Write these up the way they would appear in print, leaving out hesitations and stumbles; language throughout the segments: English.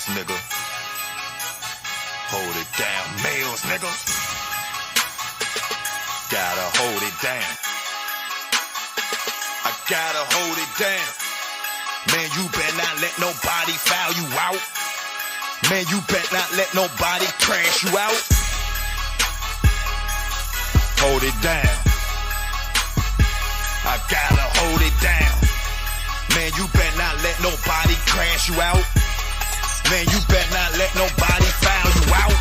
males, nigga. Hold it down, males, nigga. Gotta hold it down. I gotta hold it down. Man, you better not let nobody foul you out. Man, you better not let nobody crash you out. Hold it down. I gotta hold it down. Man, you better not let nobody crash you out. Man, you better not let nobody foul you out.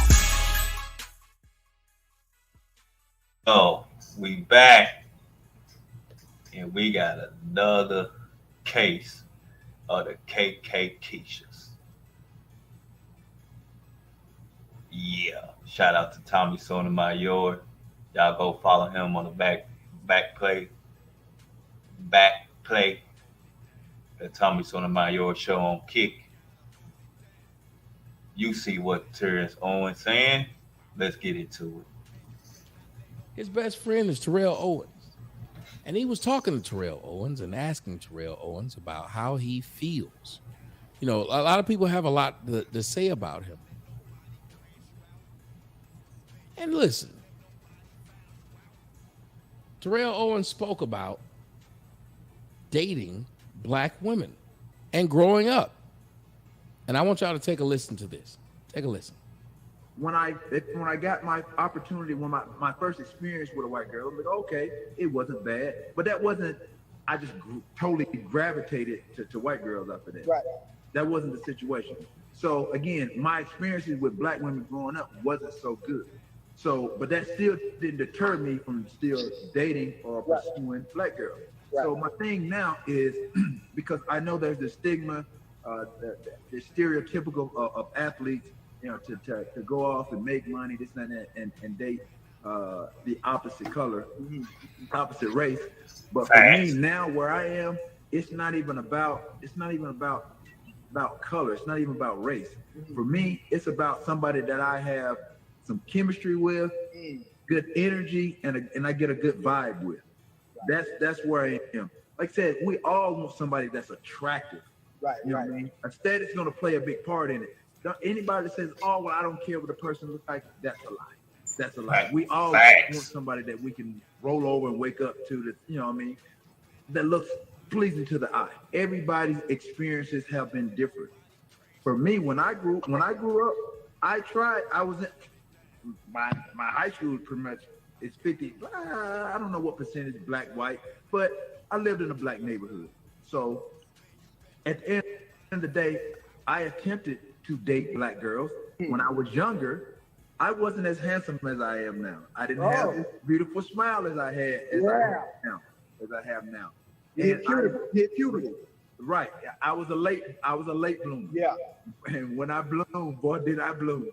Oh, we back. And we got another case of the kkkeishas. Yeah. Shout out to Tommy Sotomayor. Y'all go follow him on the back play. The Tommy Sotomayor show on Kick. You see what Terrell Owens saying? Let's get into it. His best friend is Terrell Owens. And he was talking to Terrell Owens and asking Terrell Owens about how he feels. You know, a lot of people have a lot to say about him. And listen, Terrell Owens spoke about dating black women and growing up. And I want y'all to take a listen to this. Take a listen. When I got my opportunity, when my first experience with a white girl, I was like, okay, it wasn't bad, but that wasn't. I just totally gravitated to white girls after that. Right. That wasn't the situation. So again, my experiences with black women growing up wasn't so good. So, but that still didn't deter me from still dating or pursuing black girls. Right. So my thing now is because I know there's the stigma, the stereotypical of athletes. You know, to go off and make money, this and that, and date the opposite color, opposite race. But for me now, where I am, it's not even about color. It's not even about race. For me, it's about somebody that I have some chemistry with, good energy, and I get a good vibe with. That's where I am. Like I said, we all want somebody that's attractive. Right. You know what I mean? Aesthetics going to play a big part in it. Anybody that says, "Oh, well, I don't care what the person looks like," that's a lie. That's a lie. Right. We all want somebody that we can roll over and wake up to. That, you know what I mean? That looks pleasing to the eye. Everybody's experiences have been different. For me, when I grew up, I was in my high school pretty much is 50. I don't know what percentage black, white, but I lived in a black neighborhood. So at the end of the day, I attempted to date black girls. When I was younger, I wasn't as handsome as I am now. I didn't have this beautiful smile as I have now. Hit puberty. Right. I was a late bloomer. Yeah. And when I bloomed, boy, did I bloom.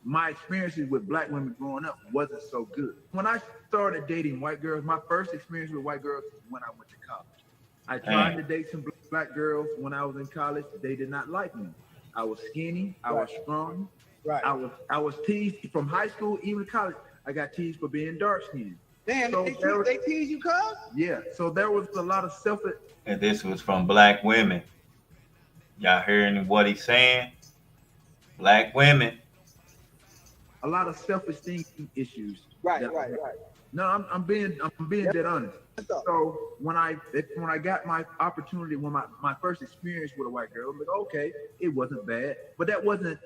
My experiences with black women growing up wasn't so good. When I started dating white girls, my first experience with white girls was when I went to college. I tried to date some black girls when I was in college. They did not like me. I was skinny. I was strong. Right. I was teased from high school, even college. I got teased for being dark skinned. Damn, so they tease you, cuz? Yeah. So there was a lot of And this was from black women. Y'all hearing what he's saying? Black women. A lot of self-esteem issues. Right. No, I'm being dead honest. So when I got my opportunity, when my first experience with a white girl, I was like, okay, it wasn't bad, but that wasn't.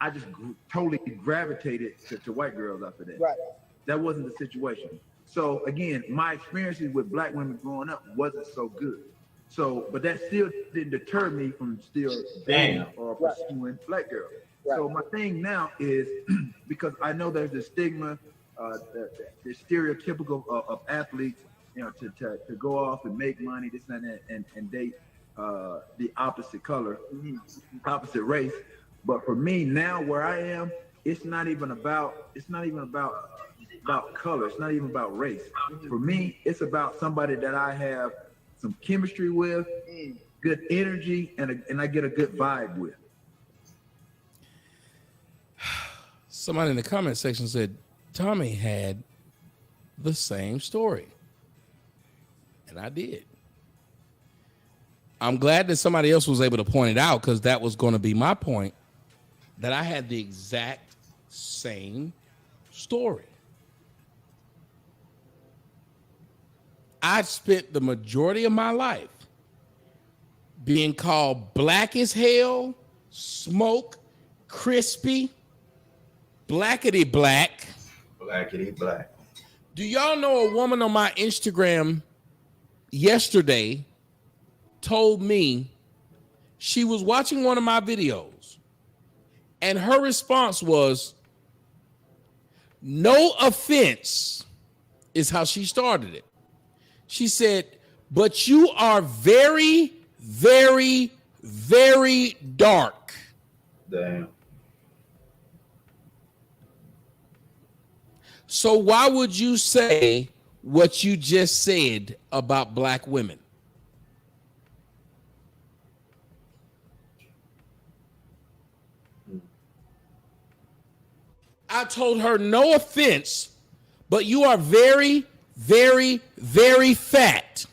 I just totally gravitated to white girls after that. Right. That wasn't the situation. So again, my experiences with black women growing up wasn't so good. So, but that still didn't deter me from still dating or pursuing black girls. Right. So my thing now is because I know there's the stigma, the stereotypical of athletes. You know, to go off and make money, this and that, and date the opposite color, opposite race. But for me now, where I am, it's not even about color. It's not even about race. For me, it's about somebody that I have some chemistry with, good energy, and I get a good vibe with. Somebody in the comment section said Tommy had the same story. And I did. I'm glad that somebody else was able to point it out because that was going to be my point that I had the exact same story. I spent the majority of my life being called black as hell, smoke, crispy, blackety black. Blackity black. Do y'all know a woman on my Instagram yesterday told me she was watching one of my videos and her response was, "No offense," is how she started it. She said, "But you are very, very, very dark." Damn. So why would you say what you just said about black women? I told her, "No offense, but you are very, very, very fat."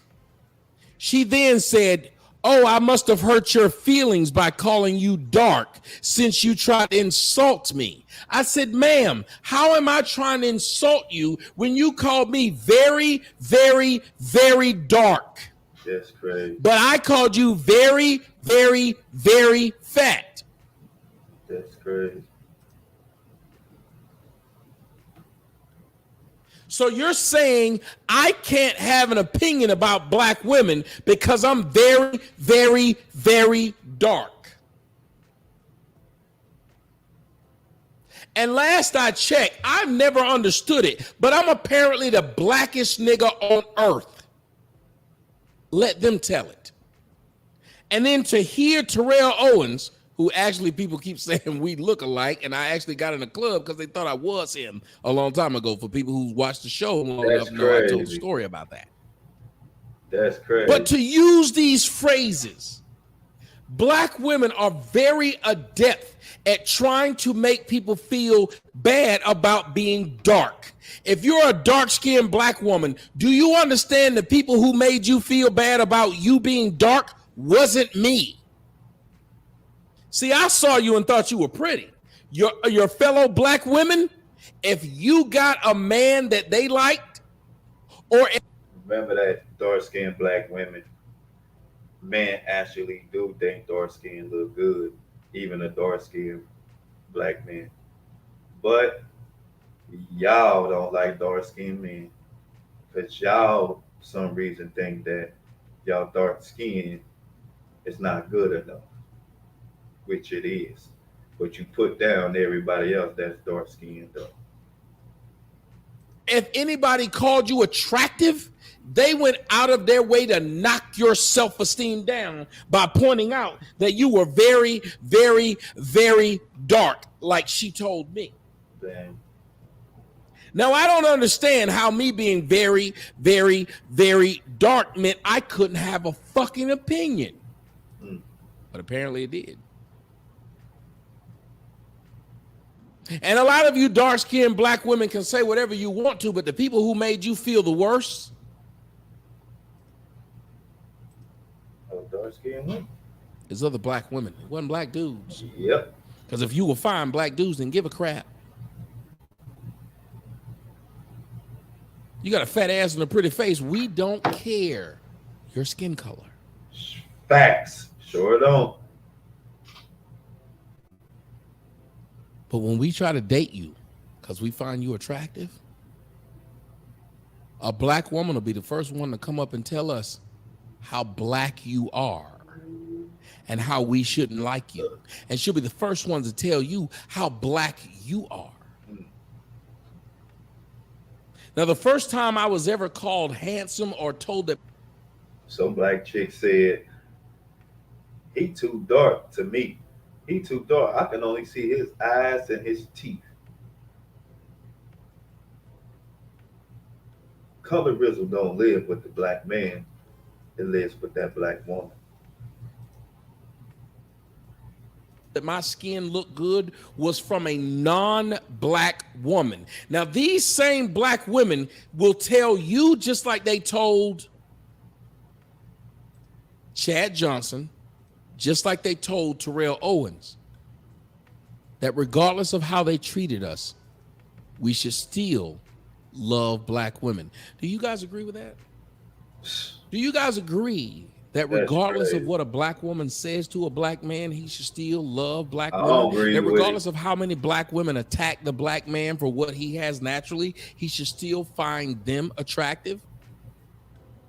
She then said, "Oh, I must have hurt your feelings by calling you dark since you tried to insult me." I said, "Ma'am, how am I trying to insult you when you called me very, very, very dark? That's crazy. But I called you very, very, very fat." That's crazy. So you're saying I can't have an opinion about black women because I'm very, very, very dark. And last I checked, I've never understood it, but I'm apparently the blackest nigga on earth. Let them tell it. And then to hear Terrell Owens, who actually people keep saying we look alike, and I actually got in a club because they thought I was him a long time ago. For people who watched the show long enough, know I told a story about that. That's crazy. But to use these phrases, black women are very adept at trying to make people feel bad about being dark. If you're a dark-skinned black woman, do you understand the people who made you feel bad about you being dark wasn't me? See, I saw you and thought you were pretty. Your fellow black women, if you got a man that they liked, or remember that dark-skinned black women, men actually do think dark-skinned look good, even a dark-skinned black man. But y'all don't like dark-skinned men because y'all, for some reason, think that y'all dark-skinned is not good enough, which it is. But you put down everybody else that's dark-skinned though. If anybody called you attractive, they went out of their way to knock your self-esteem down by pointing out that you were very, very, very dark, like she told me. Damn. Now, I don't understand how me being very, very, very dark meant I couldn't have a fucking opinion. But apparently it did. And a lot of you dark-skinned black women can say whatever you want to, but the people who made you feel the worst, Dark-skinned women, is other black women. It wasn't black dudes. Yep. Because if you were fine, black dudes didn't give a crap. You got a fat ass and a pretty face. We don't care your skin color. Facts. Sure don't. But when we try to date you because we find you attractive, a black woman will be the first one to come up and tell us how black you are and how we shouldn't like you. And she'll be the first one to tell you how black you are. Now, the first time I was ever called handsome or told that some black chick said, "He too dark to me. He too dark. I can only see his eyes and his teeth." Colorism don't live with the black man. It lives with that black woman. that my skin looked good was from a non-black woman. Now, these same black women will tell you, just like they told Chad Johnson, just like they told Terrell Owens, that regardless of how they treated us, we should still love black women. Do you guys agree with that? Do you guys agree that regardless of what a black woman says to a black man, he should still love black women? That regardless of how many black women attack the black man for what he has naturally, he should still find them attractive?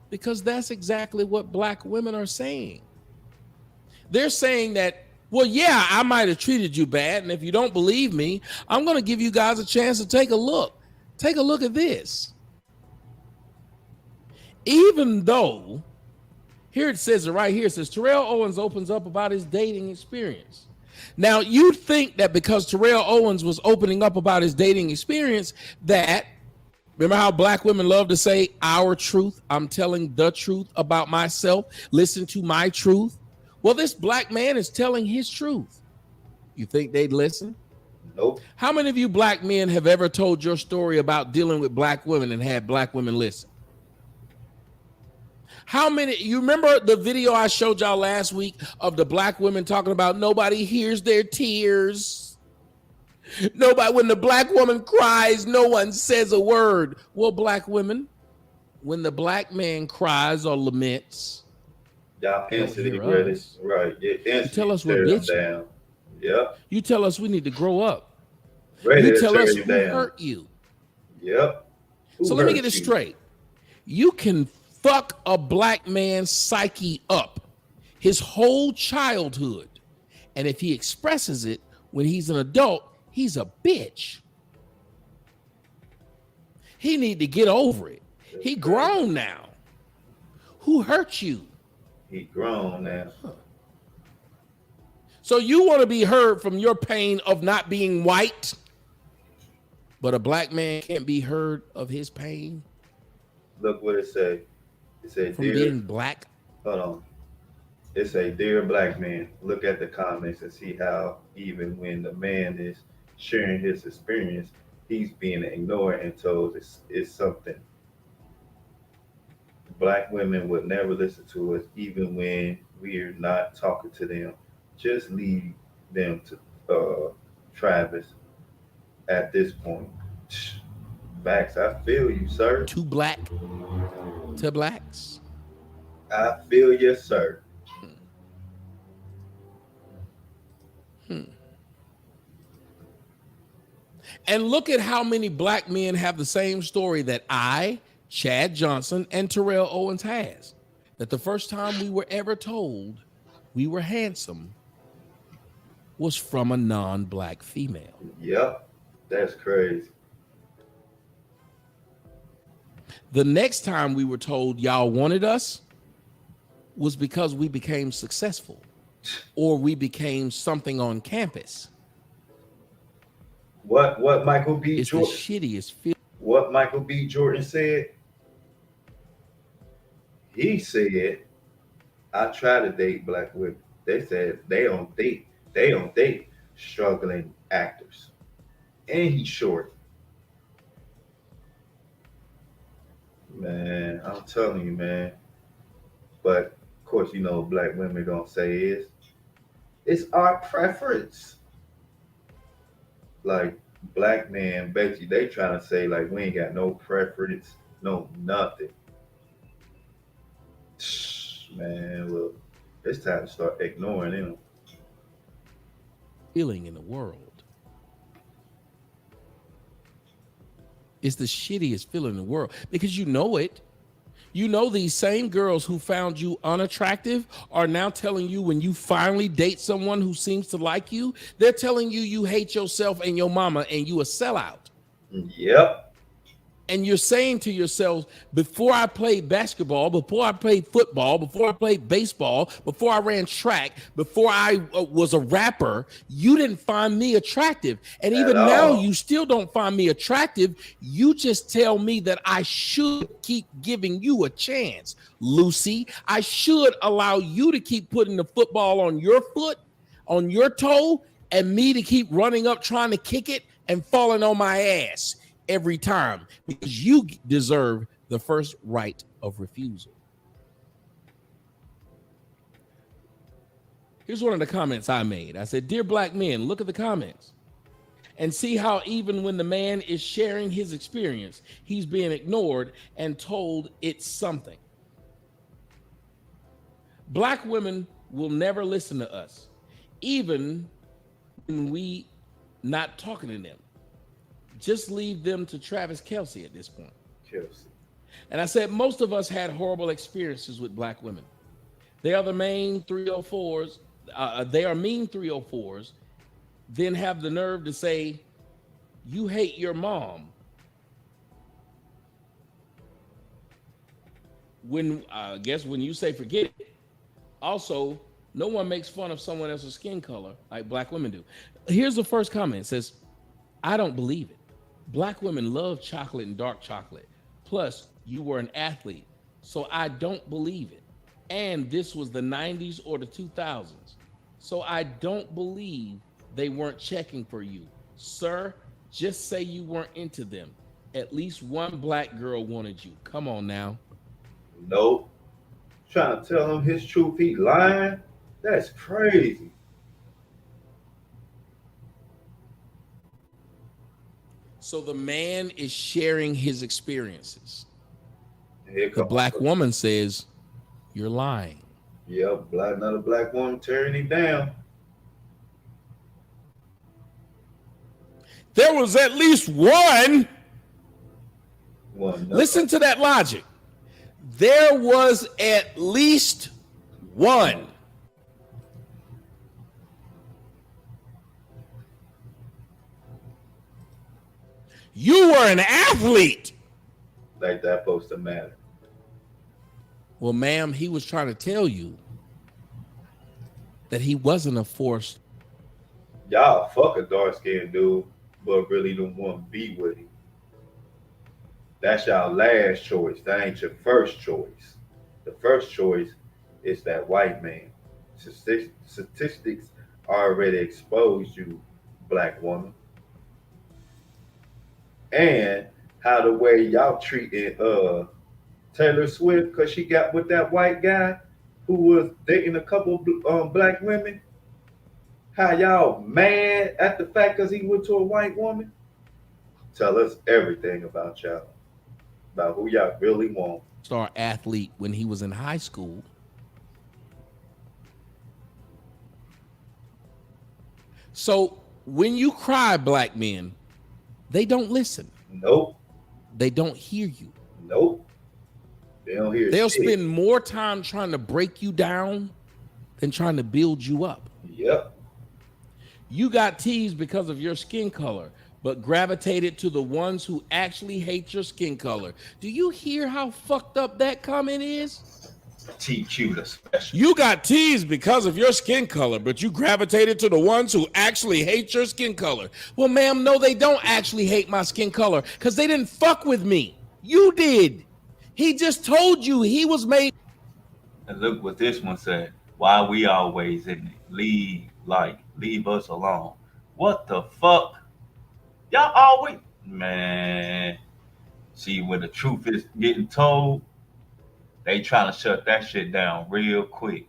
Because that's exactly what black women are saying. They're saying that, well, yeah, I might have treated you bad, and if you don't believe me, I'm going to give you guys a chance to take a look. Take a look at this. Even though, here it says it right here, it says Terrell Owens opens up about his dating experience. Now, you'd think that because Terrell Owens was opening up about his dating experience, that, remember how black women love to say, our truth, I'm telling the truth about myself, listen to my truth. Well, this black man is telling his truth. You think they'd listen? Nope. How many of you black men have ever told your story about dealing with black women and had black women listen? How many, you remember the video I showed y'all last week of the black women talking about nobody hears their tears? Nobody, when the black woman cries, no one says a word. Well, black women, when the black man cries or laments, y'all instantly ready. Right. Yeah, you tell us we're bitching. Yep. You tell us we need to grow up. Ready you to tell us you who down. hurt you. Yep. So let me get this straight. You can fuck a black man's psyche up his whole childhood, and if he expresses it when he's an adult, he's a bitch. He need to get over it. He grown now. Who hurt you? He grown now. So you want to be heard from your pain of not being white, but a black man can't be heard of his pain? Look what it say. It say, from being black. Hold on. It say, dear black man, look at the comments and see how even when the man is sharing his experience, he's being ignored and told it's something. Black women would never listen to us even when we're not talking to them. Just leave them to Travis at this point. Max, I feel you, sir. To black to blacks. I feel you, sir. And look at how many black men have the same story that I, Chad Johnson, and Terrell Owens has. That the first time we were ever told we were handsome was from a non-black female. Yep, that's crazy. The next time we were told y'all wanted us was because we became successful or we became something on campus. What Michael B. It's Jordan, the shittiest feel. What Michael B. Jordan said? He said, I try to date black women. They said they don't date struggling actors. And he's short. Man, I'm telling you, man. But of course, you know, black women gonna say is it's our preference. Like black men, basically, they trying to say like we ain't got no preference, no nothing. Man, look, it's time to start ignoring them. Feeling in the world. It's the shittiest feeling in the world because you know it. You know these same girls who found you unattractive are now telling you when you finally date someone who seems to like you, they're telling you you hate yourself and your mama and you a sellout. Yep. And you're saying to yourselves, before I played basketball, before I played football, before I played baseball, before I ran track, before I was a rapper, you didn't find me attractive. And even now, you still don't find me attractive. You just tell me that I should keep giving you a chance, Lucy. I should allow you to keep putting the football on your foot, on your toe, and me to keep running up trying to kick it and falling on my ass every time because you deserve the first right of refusal. Here's one of the comments I made. I said, dear black men, look at the comments. And see how even when the man is sharing his experience, he's being ignored and told it's something. Black women will never listen to us, even when we not talking to them. Just leave them to Travis Kelce at this point. Kelce. And I said, most of us had horrible experiences with black women. They are the main 304s. They are mean 304s, then have the nerve to say, you hate your mom. When I guess when you say forget it. Also, no one makes fun of someone else's skin color like black women do. Here's the first comment. It says, I don't believe it. Black women love chocolate and dark chocolate. Plus, you were an athlete. So I don't believe it. And this was the 90s or the 2000s. So I don't believe they weren't checking for you. Sir, just say you weren't into them. At least one black girl wanted you. Come on now. Nope. Trying to tell him his truth, he lying? That's crazy. So the man is sharing his experiences. Here The comes black woman says, you're lying. Yep, another black woman tearing him down. There was at least one. One. Listen to that logic. There was at least one. You were an athlete. Like that supposed to matter. Well, ma'am, he was trying to tell you that he wasn't a force. Y'all fuck a dark skinned dude, but really don't want to be with him. That's y'all last choice. That ain't your first choice. The first choice is that white man. Statistics already exposed you, black woman. And how the way y'all treating Taylor Swift because she got with that white guy who was dating a couple black women. How y'all mad at the fact because he went to a white woman? Tell us everything about y'all. About who y'all really want. Star athlete when he was in high school. So when you cry, black men, they don't listen. Nope. They don't hear you. Nope. They don't hear They'll shit. spend more time trying to break you down than trying to build you up. Yep. You got teased because of your skin color, but gravitated to the ones who actually hate your skin color. Do you hear how fucked up that comment is? TQ the special. You got teased because of your skin color, but you gravitated to the ones who actually hate your skin color. Well, ma'am, no, they don't actually hate my skin color because they didn't fuck with me. You did. He just told you he was made. And look what this one said. Why we always in it? Leave us alone. What the fuck? Y'all always, man. See, when the truth is getting told, they trying to shut that shit down real quick.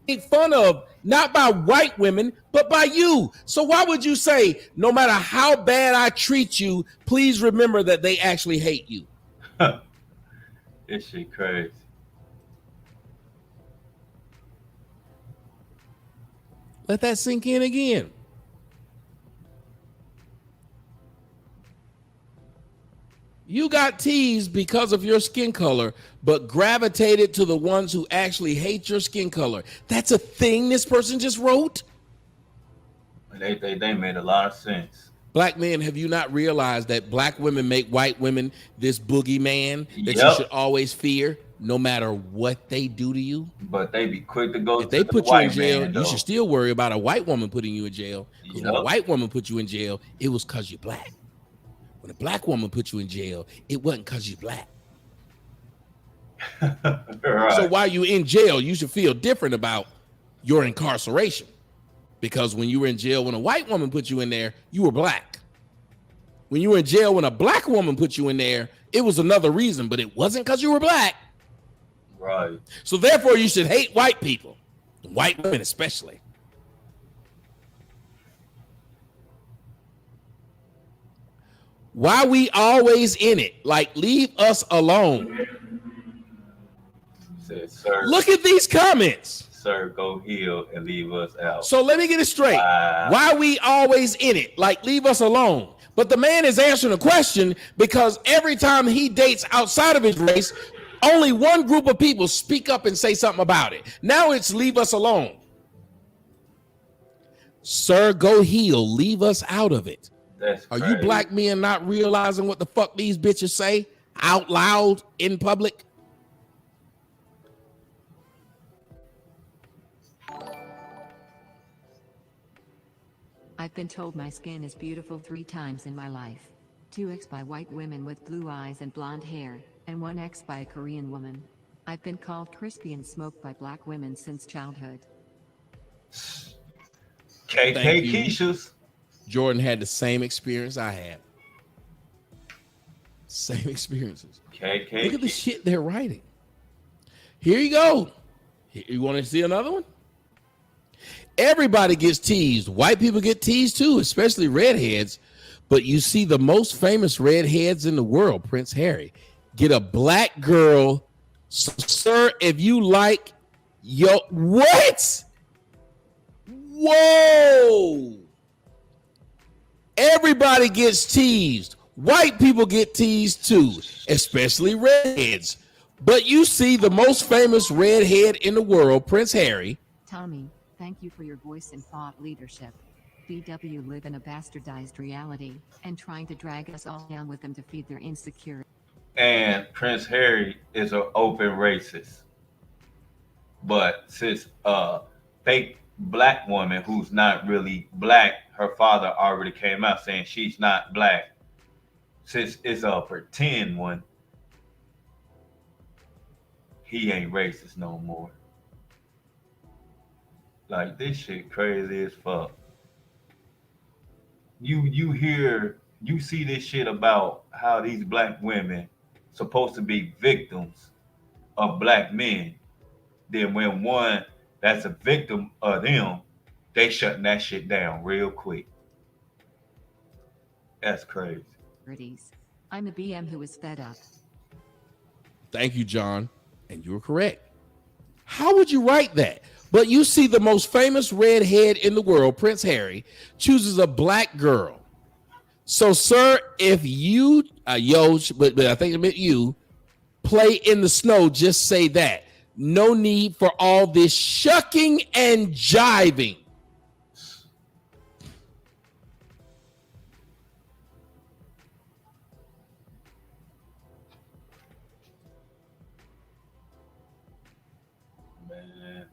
Made fun of not by white women, but by you. So why would you say, no matter how bad I treat you, please remember that they actually hate you? This shit crazy. Let that sink in again. You got teased because of your skin color, but gravitated to the ones who actually hate your skin color. That's a thing this person just wrote? They made a lot of sense. Black men, have you not realized that black women make white women this boogeyman that you Yep. should always fear no matter what they do to you? But they be quick to go If to they the put you in white jail, man, you should still worry about a white woman putting you in jail. Because when a Yep. white woman put you in jail, it was because you're black. When a black woman put you in jail, it wasn't because you're black. Right. So while you're in jail, you should feel different about your incarceration. Because when you were in jail, when a white woman put you in there, you were black. When you were in jail, when a black woman put you in there, it was another reason, but it wasn't because you were black. Right. So therefore, you should hate white people, white women especially. Why we always in it? Like, leave us alone. Said, sir, Look at these comments. Sir, go heal and leave us out. So let me get it straight. Why we always in it? Like, leave us alone. But the man is answering a question because every time he dates outside of his race, only one group of people speak up and say something about it. Now it's leave us alone. Sir, go heal. Leave us out of it. That's Are crazy. you black men not realizing what the fuck these bitches say out loud in public? I've been told my skin is beautiful 3 times in my life. 2x by white women with blue eyes and blonde hair, and 1x by a Korean woman. I've been called crispy and smoked by black women since childhood. kkkeishas. Jordan had the same experience I had. Same experiences. KK. Look at the shit they're writing. Here you go. You want to see another one? Everybody gets teased. White people get teased too, especially redheads. But you see the most famous redheads in the world, Prince Harry, get a black girl. So, sir, if you like yo, what? Whoa. Everybody gets teased. White people get teased too, especially redheads. But you see the most famous redhead in the world, Prince Harry. Tommy, thank you for your voice and thought leadership. BW live in a bastardized reality, and trying to drag us all down with them to feed their insecurity. And Prince Harry is an open racist. But since a fake black woman who's not really black, her father already came out saying she's not black. Since it's a pretend one, he ain't racist no more. Like, this shit crazy as fuck. You see this shit about how these black women supposed to be victims of black men. Then when one that's a victim of them, they shutting that shit down real quick. That's crazy. I'm a BM who is fed up. Thank you, John. And you were correct. How would you write that? But you see the most famous redhead in the world, Prince Harry, chooses a black girl. So, sir, if you, but I think it meant you, play in the snow, just say that. No need for all this shucking and jiving. Man.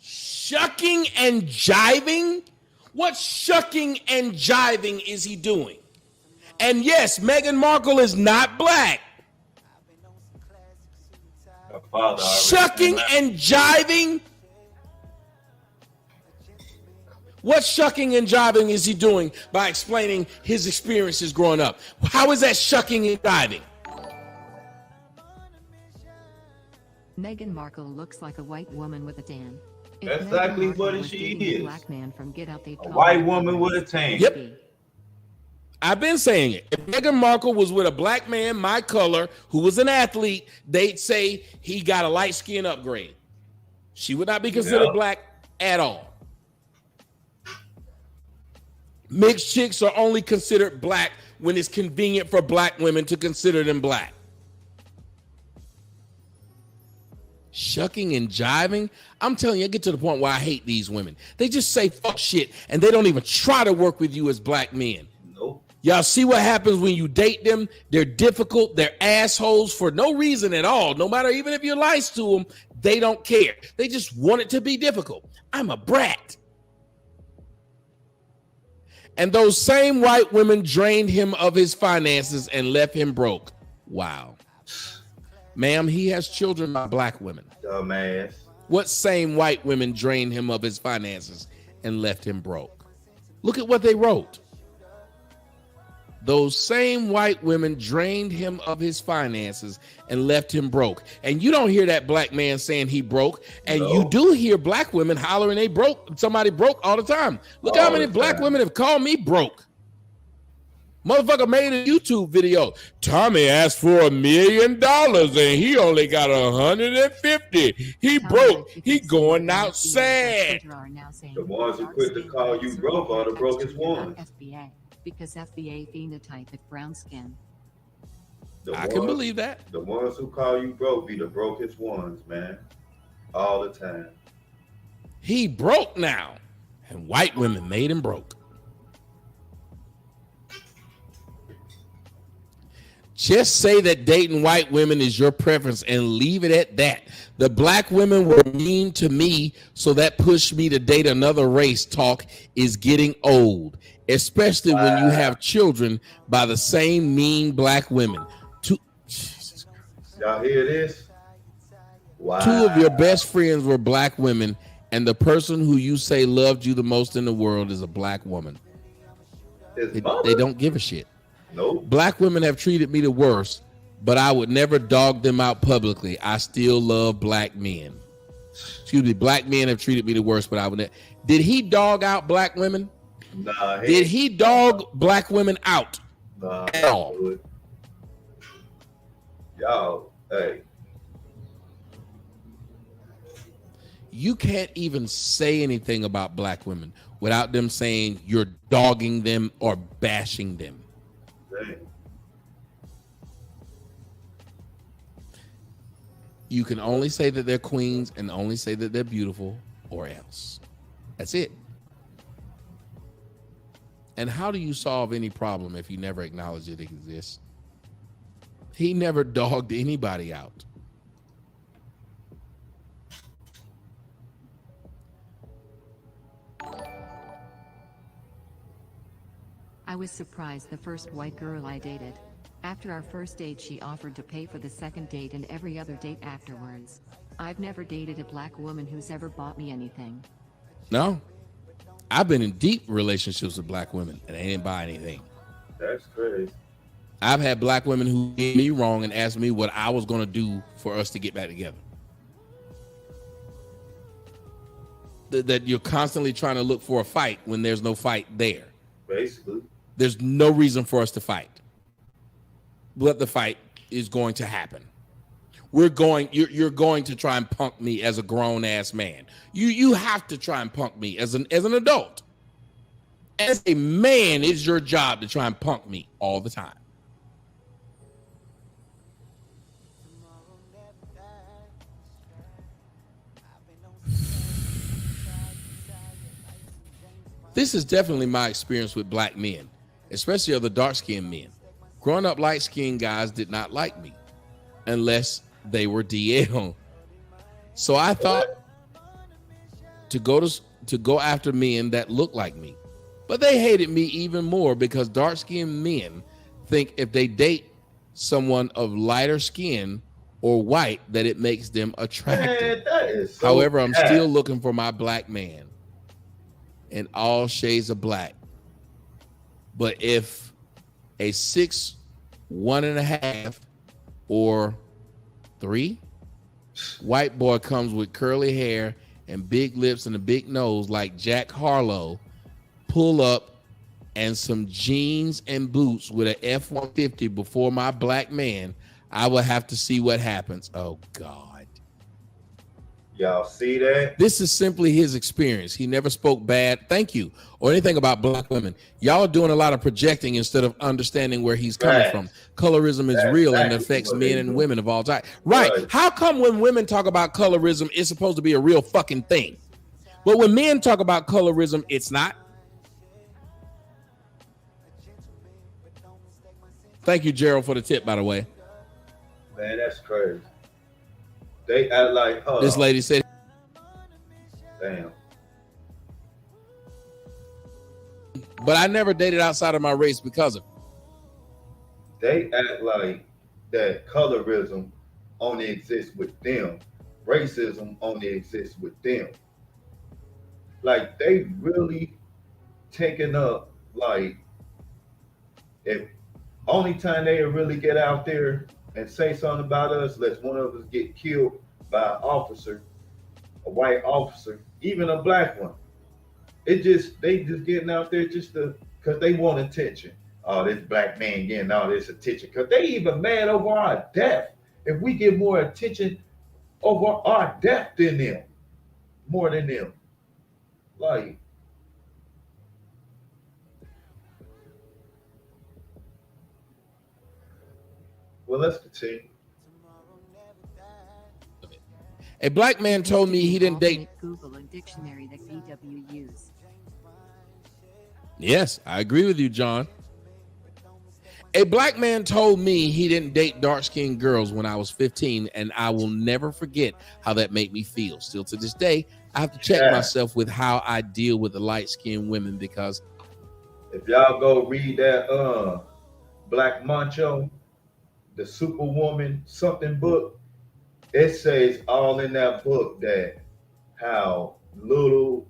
Shucking and jiving? What shucking and jiving is he doing? And yes, Meghan Markle is not black. Her father already Shucking came out. and jiving? What shucking and jiving is he doing by explaining his experiences growing up? How is that shucking and jiving? Meghan Markle looks like a white woman with a tan. If That's Meghan exactly Markle what was she dating a is. black man from Get Out, they'd A call white her woman with a tan. Yep. I've been saying it. If Meghan Markle was with a black man, my color, who was an athlete, they'd say he got a light skin upgrade. She would not be considered Yep. black at all. Mixed chicks are only considered black when it's convenient for black women to consider them black. Shucking and jiving? I'm telling you, I get to the point where I hate these women. They just say fuck shit and they don't even try to work with you as black men. Nope. Y'all see what happens when you date them? They're difficult. They're assholes for no reason at all. No matter, even if you're nice to them, they don't care. They just want it to be difficult. I'm a brat. And those same white women drained him of his finances and left him broke. Wow. Ma'am, he has children by black women. Dumbass. What same white women drained him of his finances and left him broke? Look at what they wrote. those same white women drained him of his finances and left him broke. And you don't hear that black man saying he broke. And you do hear black women hollering they broke, somebody broke all the time. Look how many black women have called me broke. Motherfucker made a YouTube video. Tommy asked for $1 million and he only got 150. He broke. He going out sad. The ones who quit to call you broke are the brokest ones. Because FBA phenotype with brown skin. I can believe that. The ones who call you broke be the brokest ones, man. All the time. He broke now. And white women made him broke. Just say that dating white women is your preference and leave it at that. The black women were mean to me, so that pushed me to date another race. Talk is getting old, especially when you have children by the same mean black women. Jesus Christ. Y'all hear this? Wow. 2 of your best friends were black women, and the person who you say loved you the most in the world is a black woman. They don't give a shit. Nope. Black women have treated me the worst, but I would never dog them out publicly. I still love black men. Excuse me, black men have treated me the worst, but I would never. Did he dog out black women? Nah. Did he dog black women out? Nah. At all? Y'all, hey. You can't even say anything about black women without them saying you're dogging them or bashing them. Dang. You can only say that they're queens and only say that they're beautiful or else. That's it. And how do you solve any problem if you never acknowledge it exists? He never dogged anybody out. I was surprised the first white girl I dated. After our first date, she offered to pay for the second date and every other date afterwards. I've never dated a black woman who's ever bought me anything. No. I've been in deep relationships with black women and they didn't buy anything. That's crazy. I've had black women who did me wrong and asked me what I was going to do for us to get back together. That you're constantly trying to look for a fight when there's no fight there. Basically. There's no reason for us to fight. But the fight is going to happen. You're going to try and punk me as a grown ass man. You have to try and punk me as an adult. As a man, it's your job to try and punk me all the time. This is definitely my experience with black men, especially other dark-skinned men. Growing up, light-skinned guys did not like me unless they were DL. So I thought to go after men that looked like me. But they hated me even more because dark-skinned men think if they date someone of lighter skin or white that it makes them attractive. Man, that is so However, I'm bad. still looking for my black man in all shades of black. But if a 6'1.5" or 3 white boy comes with curly hair and big lips and a big nose like Jack Harlow, pull up and some jeans and boots with an F-150 before my black man, I will have to see what happens. Oh God. Y'all see that? This is simply his experience. He never spoke bad, thank you, or anything about black women. Y'all are doing a lot of projecting instead of understanding where he's coming from. Colorism is real and affects men and women of all time. Right. How come when women talk about colorism, it's supposed to be a real fucking thing? But when men talk about colorism, it's not? Thank you, Gerald, for the tip, by the way. Man, that's crazy. They act like, oh. This lady said, damn. but I never dated outside of my race because of it. They act like that colorism only exists with them. Racism only exists with them. Like, they really taking up, like, if only time they really get out there and say something about us, unless one of us get killed by an officer, a white officer, even a black one. They just getting out there just to because they want attention. Oh, this black man getting all this attention because they even mad over our death. If we get more attention over our death than them, more than them, like. Well, let's continue. A black man told me he didn't date. Google and dictionary that BW use. Yes, I agree with you, John. A black man told me he didn't date dark-skinned girls when I was 15, and I will never forget how that made me feel. Still to this day, I have to check myself with how I deal with the light-skinned women because if y'all go read that Black Macho, the Superwoman something book, it says all in that book that how little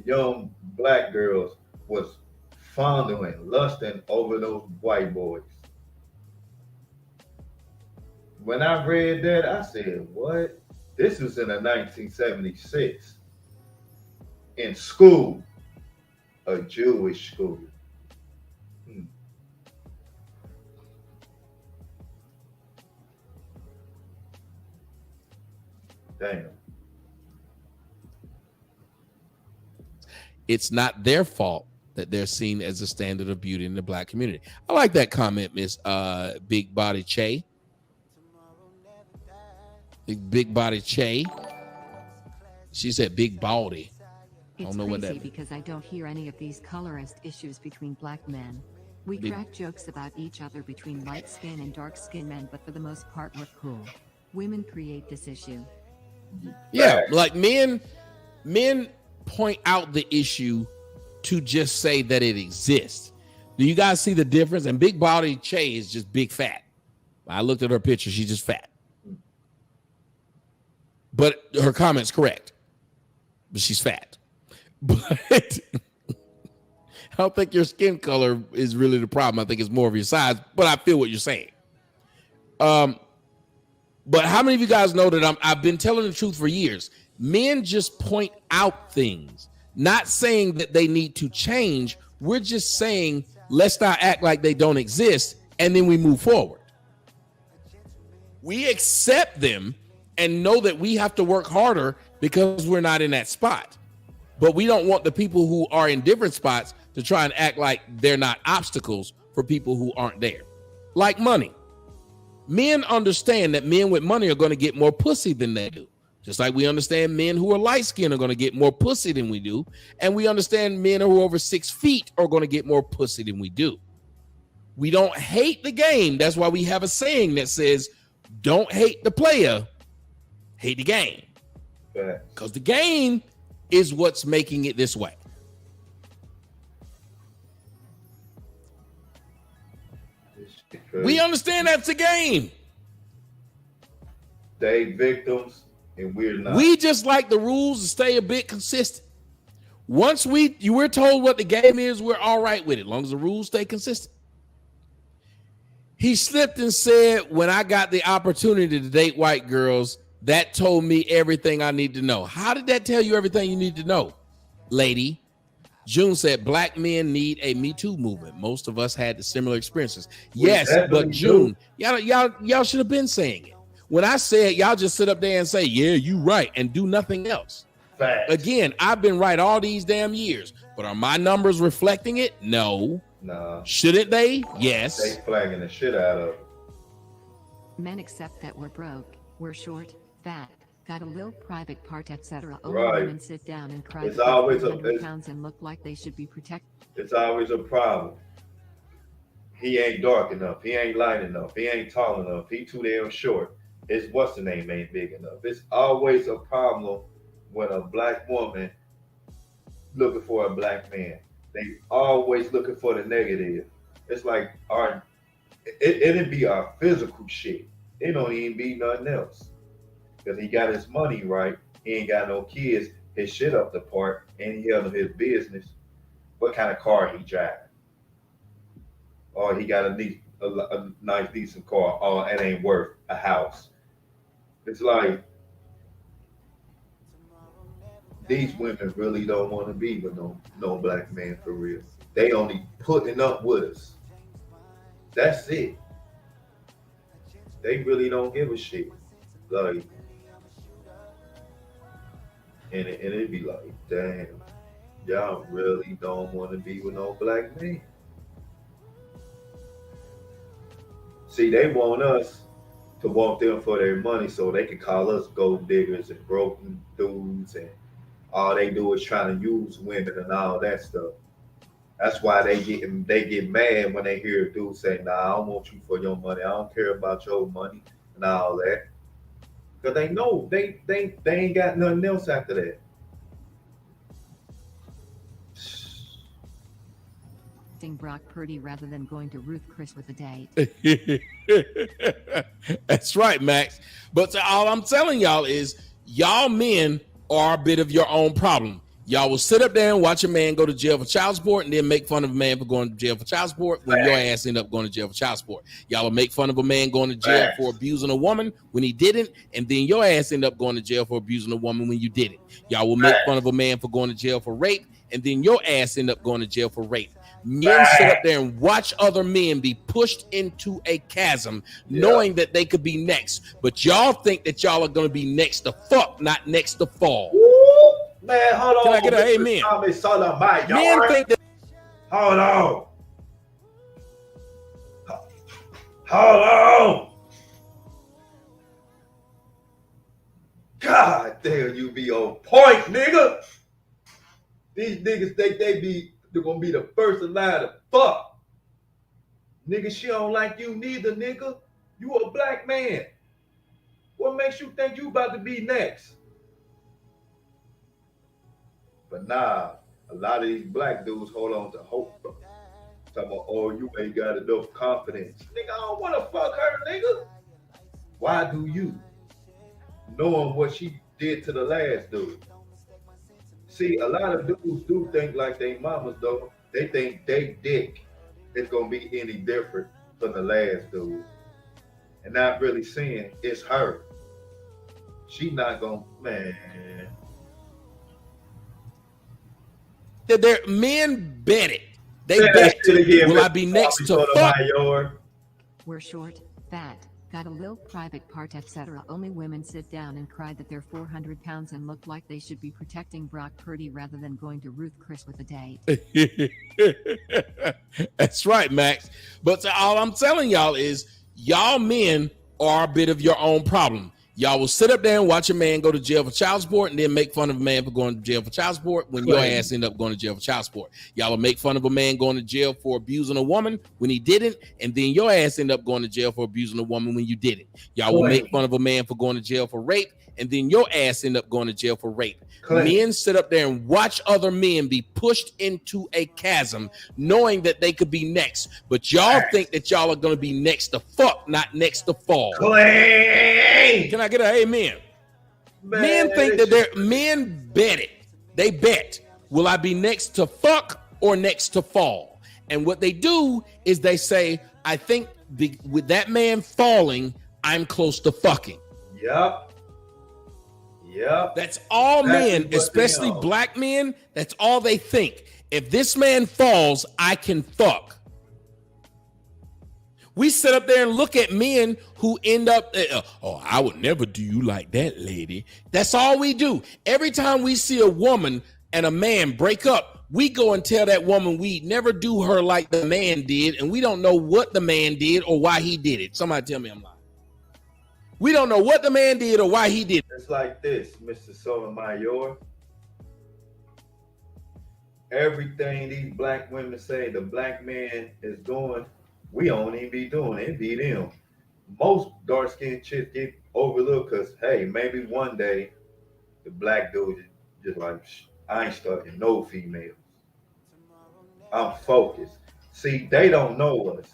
young black girls was fondling, lusting over those white boys. When I read that, I said, what? This was in a 1976 in school, a Jewish school. Damn. it's not their fault that they're seen as a standard of beauty in the black community. I like that comment, Miss Big Body Che. Big Body Che. She said big baldy. I don't know what that means. Because I don't hear any of these colorist issues between black men. We crack jokes about each other between light skin and dark skin men, but for the most part we're cool. Women create this issue. Yeah, like men point out the issue to just say that it exists. Do you guys see the difference? And Big Body Che is just big fat. I looked at her picture, she's just fat. But her comment's correct. But she's fat. But I don't think your skin color is really the problem. I think it's more of your size, but I feel what you're saying. But how many of you guys know that I've been telling the truth for years? Men just point out things, not saying that they need to change. We're just saying, let's not act like they don't exist, and then we move forward. We accept them and know that we have to work harder because we're not in that spot. But we don't want the people who are in different spots to try and act like they're not obstacles for people who aren't there. Like money. Men understand that men with money are going to get more pussy than they do. Just like we understand men who are light-skinned are going to get more pussy than we do. And we understand men who are over 6 feet are going to get more pussy than we do. We don't hate the game. That's why we have a saying that says, don't hate the player, hate the game. Because the game is what's making it this way. We understand that's the game. They victims and we're not. We just like the rules to stay a bit consistent. Once we're told what the game is, we're all right with it, as long as the rules stay consistent. He slipped and said, when I got the opportunity to date white girls, that told me everything I need to know. How did that tell you everything you need to know, lady? June said, black men need a Me Too movement. Most of us had the similar experiences. Yes, but June, y'all should have been saying it. When I said, y'all just sit up there and say, yeah, you right, and do nothing else. Facts. Again, I've been right all these damn years, but are my numbers reflecting it? No. Nah. Shouldn't they? Yes. They flagging the shit out of it. Men accept that we're broke, we're short, fat, got a little private part, etc. Only Right. women sit down and cry. It's always a- 100 pounds and look like they should be protected. It's always a problem. He ain't dark enough. He ain't light enough. He ain't tall enough. He too damn short. His what's the name ain't big enough. It's always a problem when a black woman looking for a black man. They always looking for the negative. It's like it'd be our physical shit. It don't even be nothing else. Because he got his money right. He ain't got no kids. His shit up the park. And he handle his business. What kind of car he driving? or he got a nice decent car, or it ain't worth a house. It's like these women really don't want to be with no black man for real. They only putting up with us. That's it. They really don't give a shit. Like, and it'd be like, damn, y'all really don't want to be with no black man. See, they want us to want them for their money so they can call us gold diggers and broken dudes, and all they do is trying to use women and all that stuff. That's why they get mad when they hear a dude say, "Nah, I don't want you for your money. I don't care about your money and all that." Because they know they ain't got nothing else after that. Brock Purdy rather than going to Ruth Chris with a date. That's right, Max. But all I'm telling y'all is y'all men are a bit of your own problem. Y'all will sit up there and watch a man go to jail for child support and then make fun of a man for going to jail for child support when your ass end up going to jail for child support. Y'all will make fun of a man going to jail for abusing a woman when he didn't, and then your ass end up going to jail for abusing a woman when you didn't. Y'all will make fun of a man for going to jail for rape, and then your ass end up going to jail for rape. Men sit up there and watch other men be pushed into a chasm, knowing that they could be next. But y'all think that y'all are going to be next to fuck, not next to fall. Man, hold on. Can I get an amen? Men think that. Hold on. Hold on. God damn, you be on point, nigga. These niggas think they're gonna be the first in line to fuck. Nigga, she don't like you neither, nigga. You a black man. What makes you think you about to be next? But nah, a lot of these black dudes hold on to hope. Talking about, oh, you ain't got enough confidence. Nigga, I don't want to fuck her, nigga. Why do you? Knowing what she did to the last dude. See, a lot of dudes do think like they mamas, though. They think they dick is going to be any different from the last dude. And not really saying it's her. She not going to, man. Their men bet it. They bet. Will I be next to fuck? We're short, fat, got a little private part, etc. Only women sit down and cry that they're 400 pounds and look like they should be protecting Brock Purdy rather than going to Ruth Chris with a date. That's right, Max. But all I'm telling y'all is y'all men are a bit of your own problem. Y'all will sit up there and watch a man go to jail for child support and then make fun of a man for going to jail for child support when your ass end up going to jail for child support. Y'all will make fun of a man going to jail for abusing a woman when he didn't, and then your ass end up going to jail for abusing a woman when you didn't. Y'all will make fun of a man for going to jail for rape, and then your ass end up going to jail for rape. Men sit up there and watch other men be pushed into a chasm, knowing that they could be next. But y'all think that y'all are going to be next to fuck, not next to fall. Can I get an amen? Men think that men bet it. They bet. Will I be next to fuck or next to fall? And what they do is they say, I think with that man falling, I'm close to fucking. Yep. That's all men, especially black men. That's all they think. If this man falls, I can fuck. We sit up there and look at men who end up, oh, I would never do you like that, lady. That's all we do. Every time we see a woman and a man break up, we go and tell that woman we never do her like the man did, and we don't know what the man did or why he did it. Somebody tell me I'm lying. We don't know what the man did or why he did it. It's like this, Mr. Sotomayor. Everything these black women say the black man is doing, we don't even be doing it. It be them. Most dark-skinned chicks get overlooked because, hey, maybe one day the black dude just like, I ain't studying no females. I'm focused. See, they don't know us.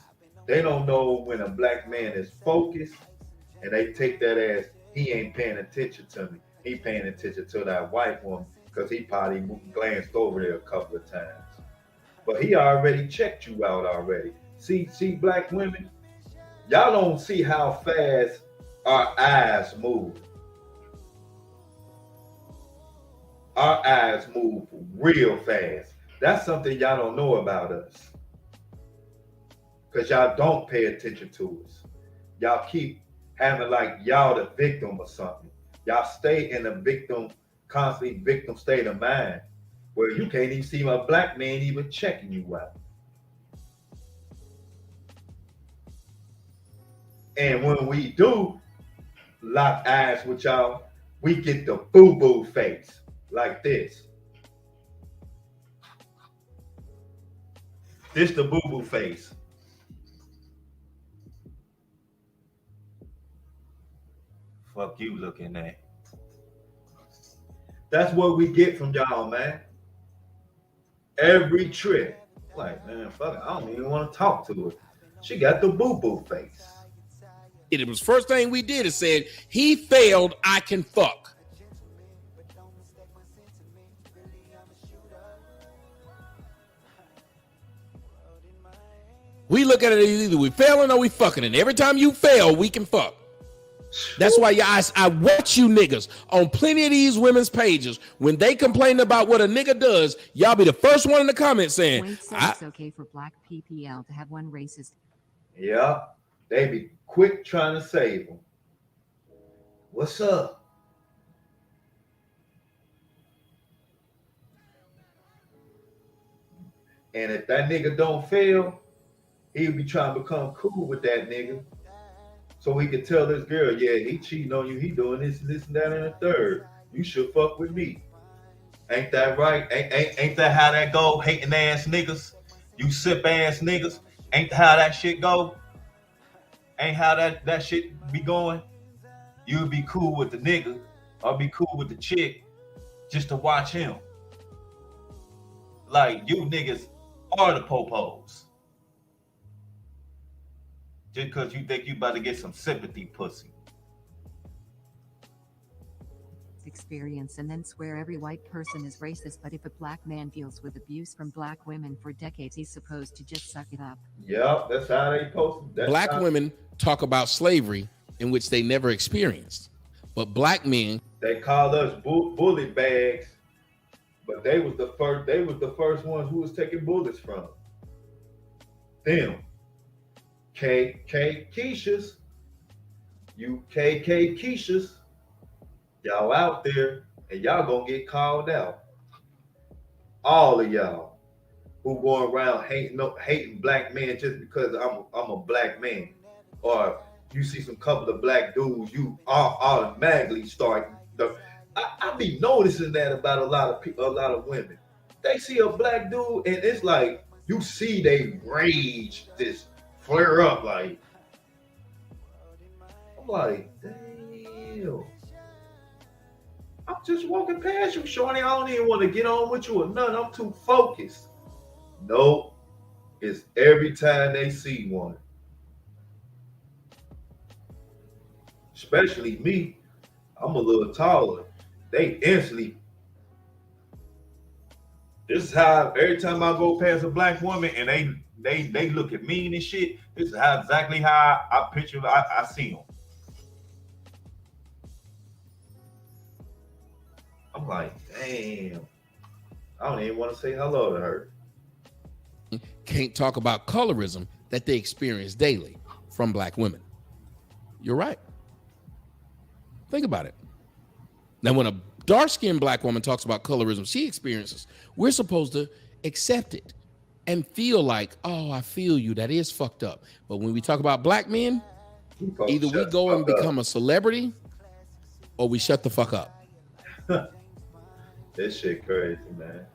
They don't know when a black man is focused, and they take that as he ain't paying attention to me. He paying attention to that white woman because he probably glanced over there a couple of times. But he already checked you out already. See, black women, y'all don't see how fast our eyes move. Our eyes move real fast. That's something y'all don't know about us. Because y'all don't pay attention to us. Y'all keep having like y'all the victim or something. Y'all stay in a constantly victim state of mind where you can't even see a black man even checking you out. And when we do lock eyes with y'all, we get the boo-boo face like this. This the boo-boo face. Fuck you looking at. That's what we get from y'all, man. Every trip. Like, man, fuck it. I don't even want to talk to her. She got the boo-boo face. It was first thing we did is said, he failed, I can fuck. We look at it either we failing or we fucking. And every time you fail, we can fuck. That's why I watch you niggas on plenty of these women's pages. When they complain about what a nigga does, y'all be the first one in the comments saying, it's okay for black PPL to have one racist. Yeah, they be quick trying to save them. What's up? And if that nigga don't fail, he'll be trying to become cool with that nigga. So he could tell this girl, yeah, he cheating on you, he doing this and this and that and the third. You should fuck with me. Ain't that right? Ain't that how that go? Hating ass niggas, you sip ass niggas. Ain't how that shit go? Ain't how that shit be going? You would be cool with the nigga or be cool with the chick just to watch him. Like you niggas are the popos. Just because you think you about to get some sympathy pussy. Experience and then swear every white person is racist, but if a black man deals with abuse from black women for decades, he's supposed to just suck it up. Yep, that's how they posted. Black women talk about slavery in which they never experienced. But black men, they call us bullet bags, but they was the first ones who was taking bullets from them. Kkkeishas, you kkkeishas, y'all out there and y'all gonna get called out. All of y'all who going around hating black men just because I'm a black man, or you see some couple of black dudes, you automatically start. I be noticing that about a lot of women. They see a black dude and it's like you see they rage this. Flare up like I'm like, damn. I'm just walking past you, shorty. I don't even want to get on with you or nothing. I'm too focused. Nope. It's every time they see one. Especially me. I'm a little taller. They instantly. This is how every time I go past a black woman and they look at me and shit. This is exactly how I picture I see them. I'm like, damn. I don't even want to say hello to her. can't talk about colorism that they experience daily from black women. You're right. Think about it. Now, when a dark-skinned black woman talks about colorism she experiences, we're supposed to accept it and feel like, oh, I feel you. That is fucked up. But when we talk about black men, either we go and become a celebrity or we shut the fuck up. This shit crazy, man.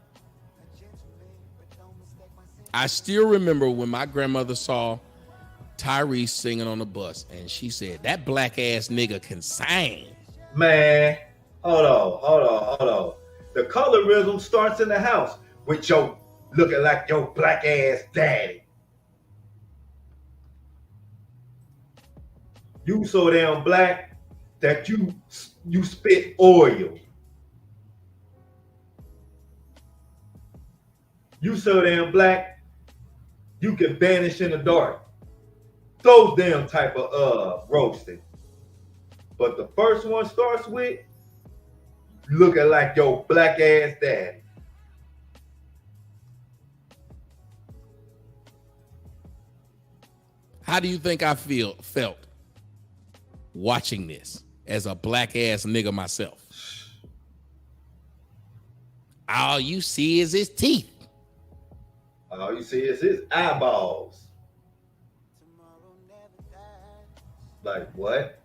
I still remember when my grandmother saw Tyrese singing on the bus and she said, that black ass nigga can sing. Man, hold on. The colorism starts in the house with your looking like your black ass daddy. You so damn black that you spit oil. You so damn black you can vanish in the dark. Those damn type of roasting. But the first one starts with looking like your black ass daddy. How do you think I felt watching this as a black ass nigga myself? All you see is his teeth. All you see is his eyeballs. Like what?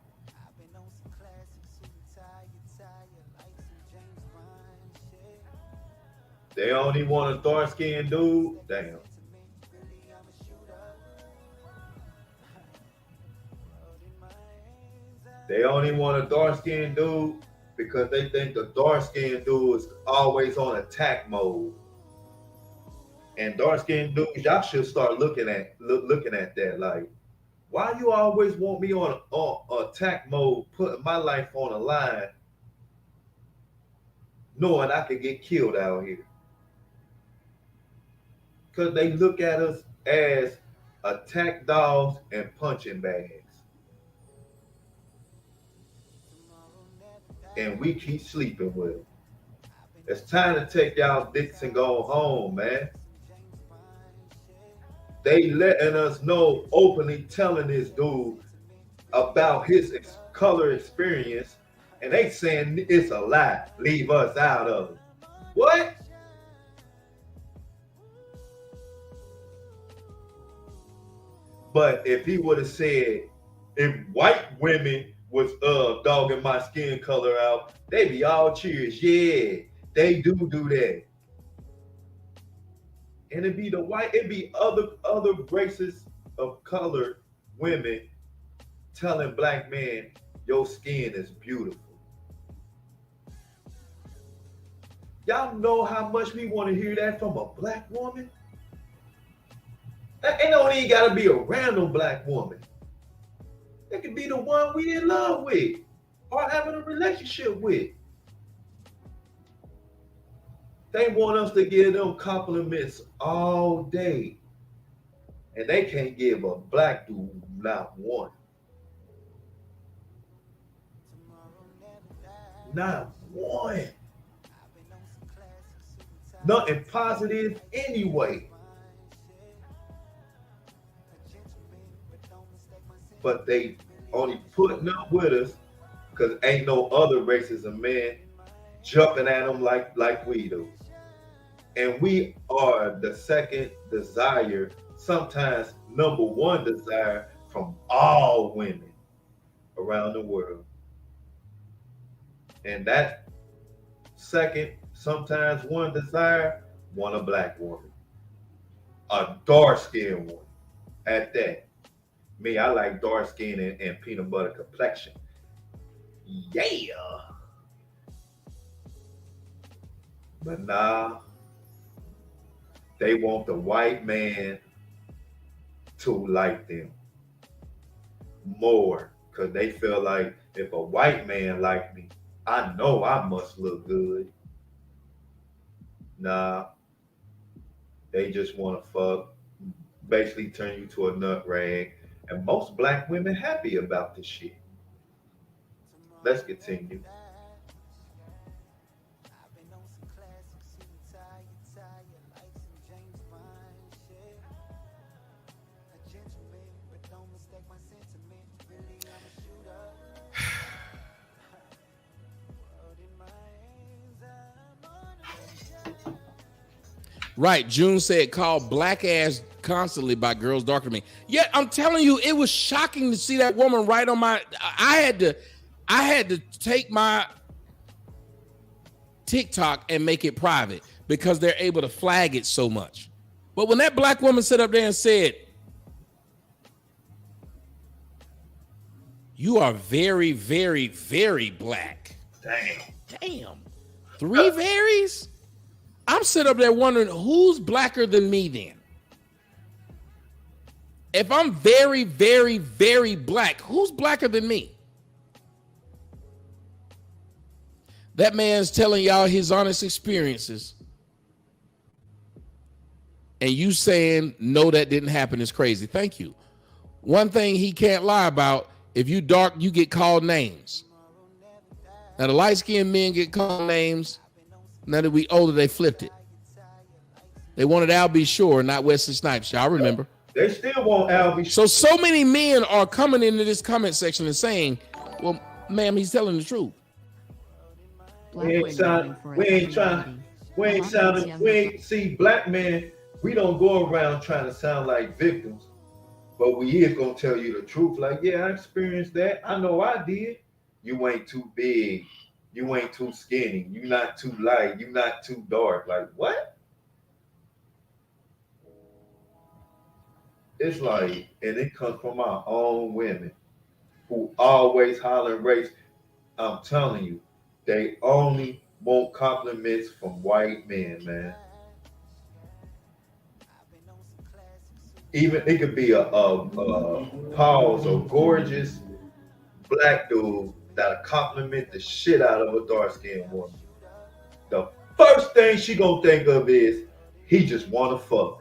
They only want a dark-skinned dude? Damn. They only want a dark-skinned dude because they think the dark-skinned dude is always on attack mode. And dark-skinned dudes, y'all should start looking at that. Like, why you always want me on attack mode, putting my life on the line, knowing I could get killed out here? Because they look at us as attack dogs and punching bags. And we keep sleeping with them. It's time to take y'all dicks and go home, man. They letting us know, openly telling this dude about his color experience, and they saying it's a lie. Leave us out of it. What? But if he would have said, if white women was dogging my skin color out, they be all cheers. Yeah, they do that. And it'd be other races of color women telling black men, your skin is beautiful. Y'all know how much we want to hear that from a black woman? It don't even gotta be a random black woman. It could be the one we in love with or having a relationship with. They want us to give them compliments all day. And they can't give a black dude not one. Not one. Nothing positive anyway. But they only putting up with us because ain't no other races of men jumping at them like we do. And we are the second desire, sometimes number one desire from all women around the world. And that second, sometimes one desire, want a black woman. A dark-skinned one at that. Me, I like dark skin and peanut butter complexion. Yeah. But nah, they want the white man to like them more because they feel like if a white man like me, I know I must look good. Nah, they just want to fuck, basically turn you to a nut rag. And most black women happy about this shit. Let's continue. Right. June said, call black ass constantly by girls darker than me. Yeah, I'm telling you, it was shocking to see that woman right on my. I had to take my TikTok and make it private because they're able to flag it so much. But when that black woman sat up there and said, you are very, very, very black. Damn. 3 varies? I'm sitting up there wondering who's blacker than me then. If I'm very, very, very black, who's blacker than me? That man's telling y'all his honest experiences. and you saying no, that didn't happen is crazy. Thank you. One thing he can't lie about: if you dark, you get called names. Now the light-skinned men get called names. Now that we older, they flipped it. They wanted Al B. Shore, not Wesley Snipes. Y'all remember? They still want Al B. Shore. So many men are coming into this comment section and saying, "Well, ma'am, he's telling the truth." See, black men, we don't go around trying to sound like victims, but we is gonna tell you the truth. Like, yeah, I experienced that. I know I did. You ain't too big. You ain't too skinny. You not too light. You not too dark. Like, what? It's like, and it comes from our own women who always holler race. I'm telling you, they only want compliments from white men, man. Even it could be a pause, a gorgeous black dude that'll compliment the shit out of a dark-skinned woman. The first thing she gonna think of is he just wanna fuck.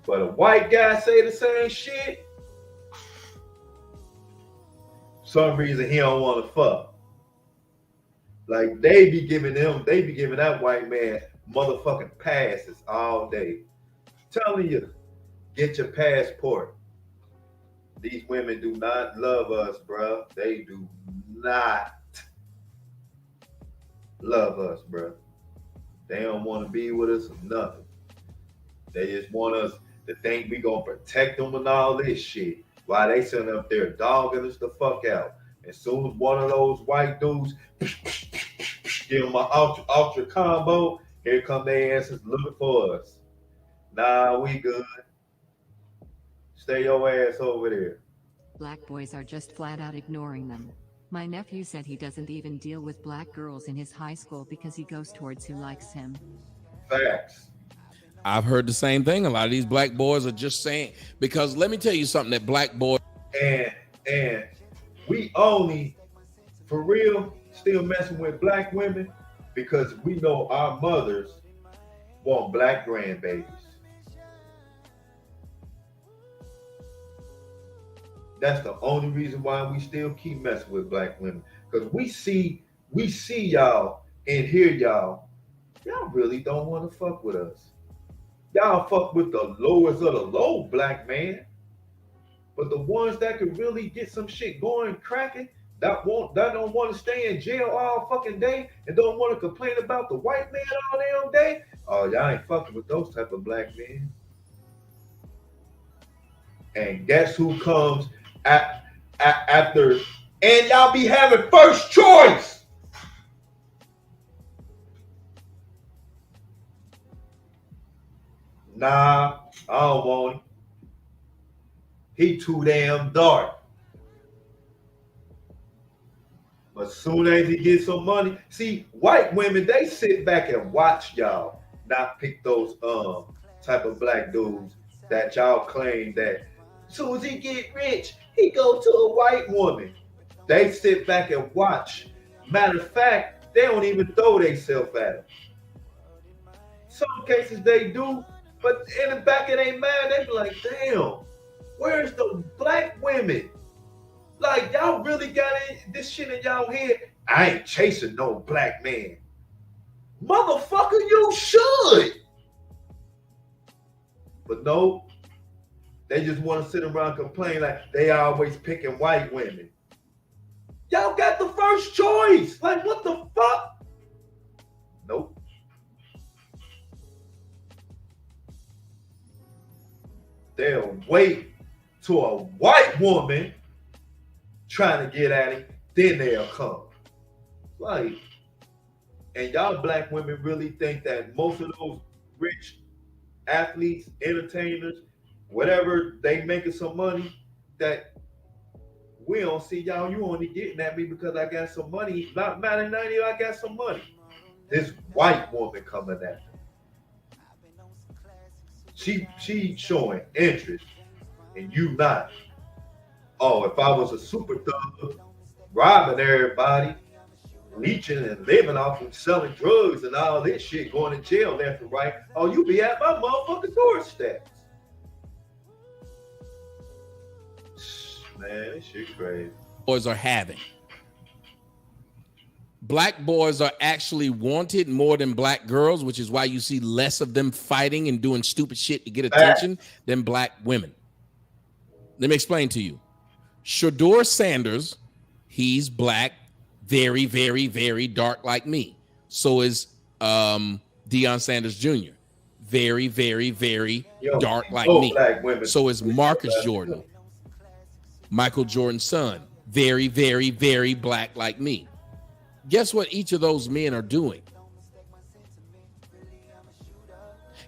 But a white guy say the same shit, some reason he don't want to fuck. Like they be giving that white man motherfucking passes all day. Telling you, get your passport. These women do not love us, bro. They do not love us, bro. They don't want to be with us or nothing. They just want us to think we gonna protect them and all this shit. While they sitting up there dogging us the fuck out. As soon as one of those white dudes give them an ultra combo, here come their asses looking for us. Nah, we good. Stay your ass over there. Black boys are just flat out ignoring them. My nephew said he doesn't even deal with black girls in his high school because he goes towards who likes him. Facts. I've heard the same thing. A lot of these black boys are just saying, because let me tell you something, that black boy. And we only, for real, still messing with black women because we know our mothers want black grandbabies. That's the only reason why we still keep messing with black women. Because we see y'all and hear y'all really don't want to fuck with us. Y'all fuck with the lowest of the low, black man. But the ones that can really get some shit going, cracking, that don't want to stay in jail all fucking day and don't want to complain about the white man all damn day. Oh, y'all ain't fucking with those type of black men. And guess who comes after? And y'all be having first choice. Nah, I don't want him. He too damn dark. But soon as he gets some money, see, white women, they sit back and watch y'all not pick those type of black dudes that y'all claim that as soon as he get rich, he go to a white woman. They sit back and watch. Matter of fact, they don't even throw themselves at him. Some cases they do, but in the back of their mind, they be like, damn, where's the black women? Like, y'all really got this shit in y'all head. I ain't chasing no black man. Motherfucker, you should. But no, they just want to sit around and complain like they always picking white women. Y'all got the first choice. Like, what the fuck? Nope. They'll wait till a white woman trying to get at him, then they'll come. Like, and y'all black women really think that most of those rich athletes, entertainers, whatever, they making some money, that we don't see y'all, you only getting at me because I got some money. Not matter 90, I got some money. This white woman coming at me. She showing interest and you not. Oh, if I was a super thug robbing everybody, leeching and living off of selling drugs and all this shit, going to jail left and right. Oh, you be at my motherfucking doorstep. Man, this shit crazy. Boys are having. Black boys are actually wanted more than black girls, which is why you see less of them fighting and doing stupid shit to get attention than black women. Let me explain to you. Shador Sanders, he's black, very, very, very dark like me. So is Deion Sanders Jr. Very, very, very dark like me. So is Marcus Jordan, Michael Jordan's son. Very, very, very black like me. Guess what each of those men are doing?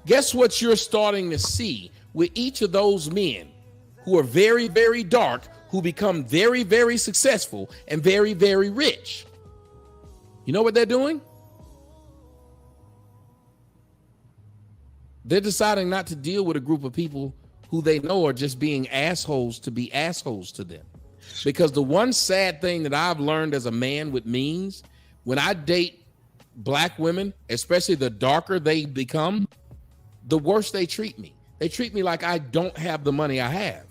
Guess what you're starting to see with each of those men who are very, very dark, who become very, very successful and very, very rich. You know what they're doing? They're deciding not to deal with a group of people who they know are just being assholes to be assholes to them. Because the one sad thing that I've learned as a man with means, when I date black women, especially the darker they become, the worse they treat me. They treat me like I don't have the money I have.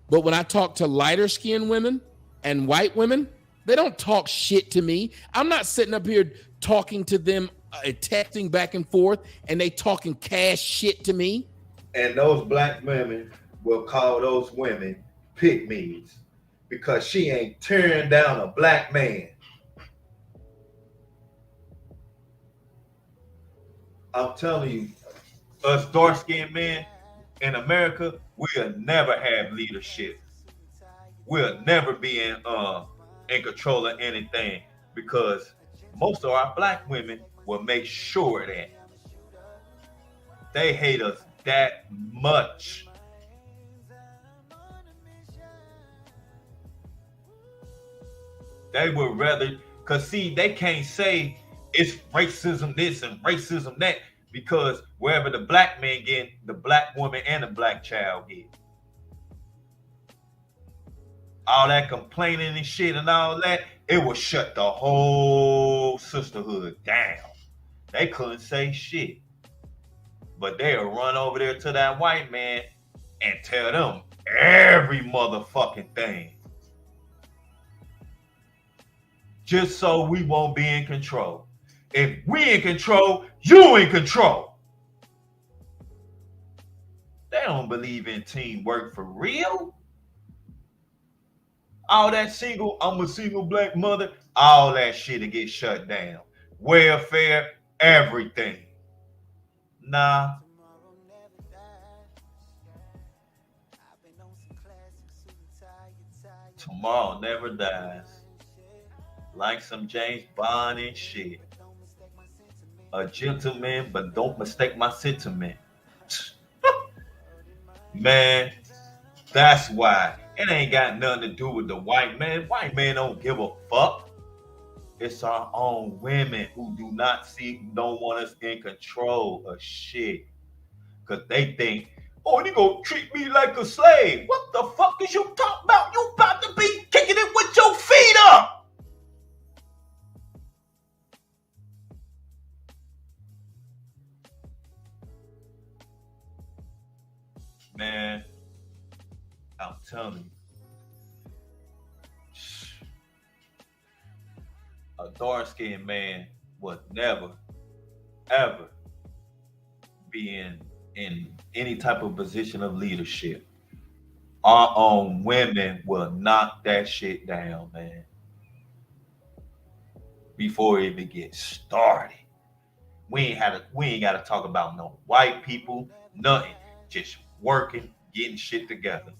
But when I talk to lighter skinned women and white women, they don't talk shit to me. I'm not sitting up here talking to them, texting back and forth, and they talking cash shit to me. And those black women will call those women pygmies because she ain't turned down a black man. I'm telling you, us dark-skinned men in America, we'll never have leadership. We'll never be in control of anything because most of our black women will make sure that they hate us that much. They would rather, because see, they can't say it's racism this and racism that, because wherever the black man get, the black woman and the black child get. All that complaining and shit and all that, it will shut the whole sisterhood down. They couldn't say shit. But they'll run over there to that white man and tell them every motherfucking thing. Just so we won't be in control. If we in control, you in control. They don't believe in teamwork for real. All that single, I'm a single black mother, all that shit to get shut down. Welfare, everything. Nah. Tomorrow never dies. Like some James Bond and shit. A gentleman, but don't mistake my sentiment. Man, that's why. It ain't got nothing to do with the white man. White man don't give a fuck. It's our own women who do not see, don't want us in control of shit. Because they think, oh, you gonna treat me like a slave. What the fuck is you talking about? You about to be kicking it with your feet up. Man, I'm telling you. A dark-skinned man would never, ever be in any type of position of leadership. Our own women will knock that shit down, man. Before it even gets started. We ain't gotta talk about no white people, nothing. Just working, getting shit together.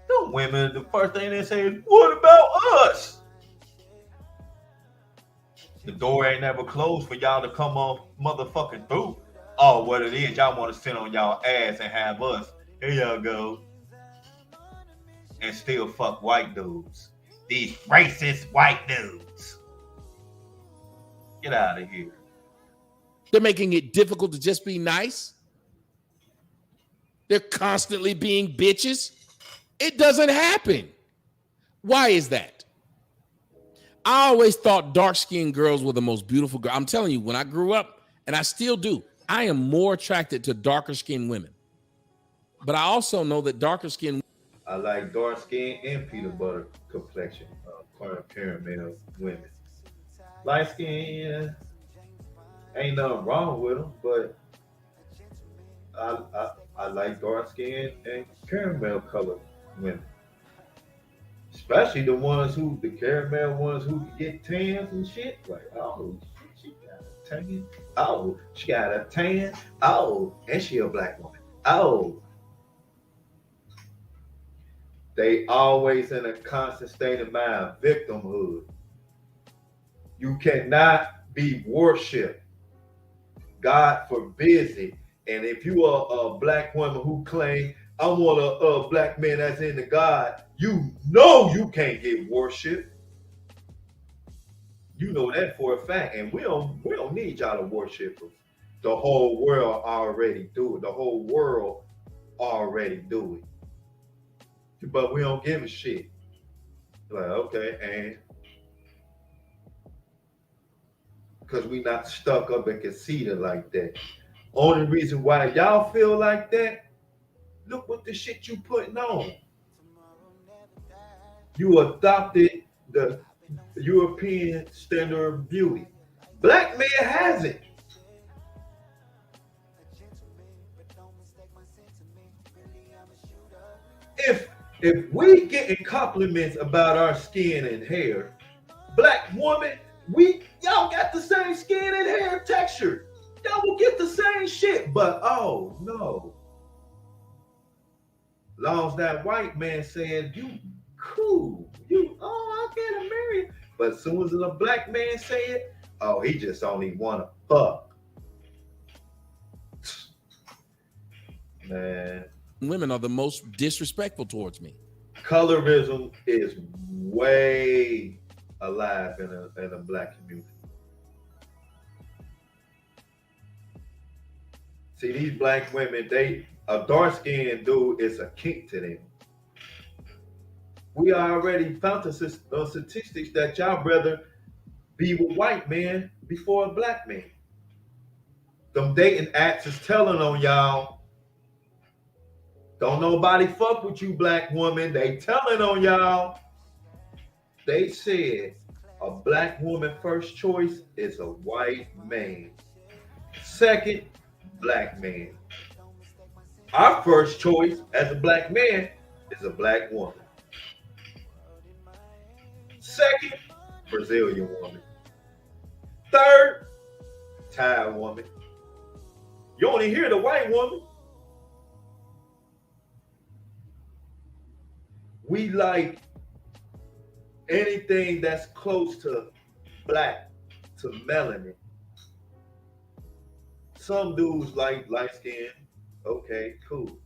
The women, the first thing they say is, what about us? The door ain't never closed for y'all to come on motherfucking through. Oh, what it is, y'all want to sit on y'all ass and have us. Here y'all go. And still fuck white dudes. These racist white dudes. Get out of here. They're making it difficult to just be nice. They're constantly being bitches. It doesn't happen. Why is that? I always thought dark-skinned girls were the most beautiful girl. I'm telling you, when I grew up, and I still do, I am more attracted to darker-skinned women. But I also know that darker-skinned. I like dark skin and peanut butter complexion, caramel women. Light skin, ain't nothing wrong with them, but I like dark skin and caramel colored women. Especially the caramel ones who get tans and shit. Like, oh, she got a tan. Oh, she got a tan. Oh, and she a black woman. Oh, they always in a constant state of mind, victimhood. You cannot be worshipped. God forbids it. And if you are a black woman who claim I want a black man that's into God, you know you can't get worshipped. You know that for a fact. And we don't need y'all to worship us. The whole world already do it. The whole world already do it. But we don't give a shit. Like, okay, and because we not stuck up and conceited like that. Only reason why y'all feel like that, look what the shit you putting on. You adopted the European standard of beauty. Black man has it. If we getting compliments about our skin and hair, black woman, y'all got the same skin and hair texture. Y'all will get the same shit, but oh no. Long as that white man said you cool, I can't marry. But as soon as a black man say it, oh, he just only wanna fuck. Man. Women are the most disrespectful towards me. Colorism is way alive in a black community. See, these black women, a dark-skinned dude is a kink to them. We already found the statistics that y'all rather be with white men before a black man. Them dating apps is telling on y'all. Don't nobody fuck with you, black woman. They telling on y'all. They said a black woman first choice is a white man. Second, black man. Our first choice as a black man is a black woman. Second, Brazilian woman. Third, Thai woman. You only hear the white woman. We like anything that's close to black, to melanin. Some dudes like light skin. Okay, cool.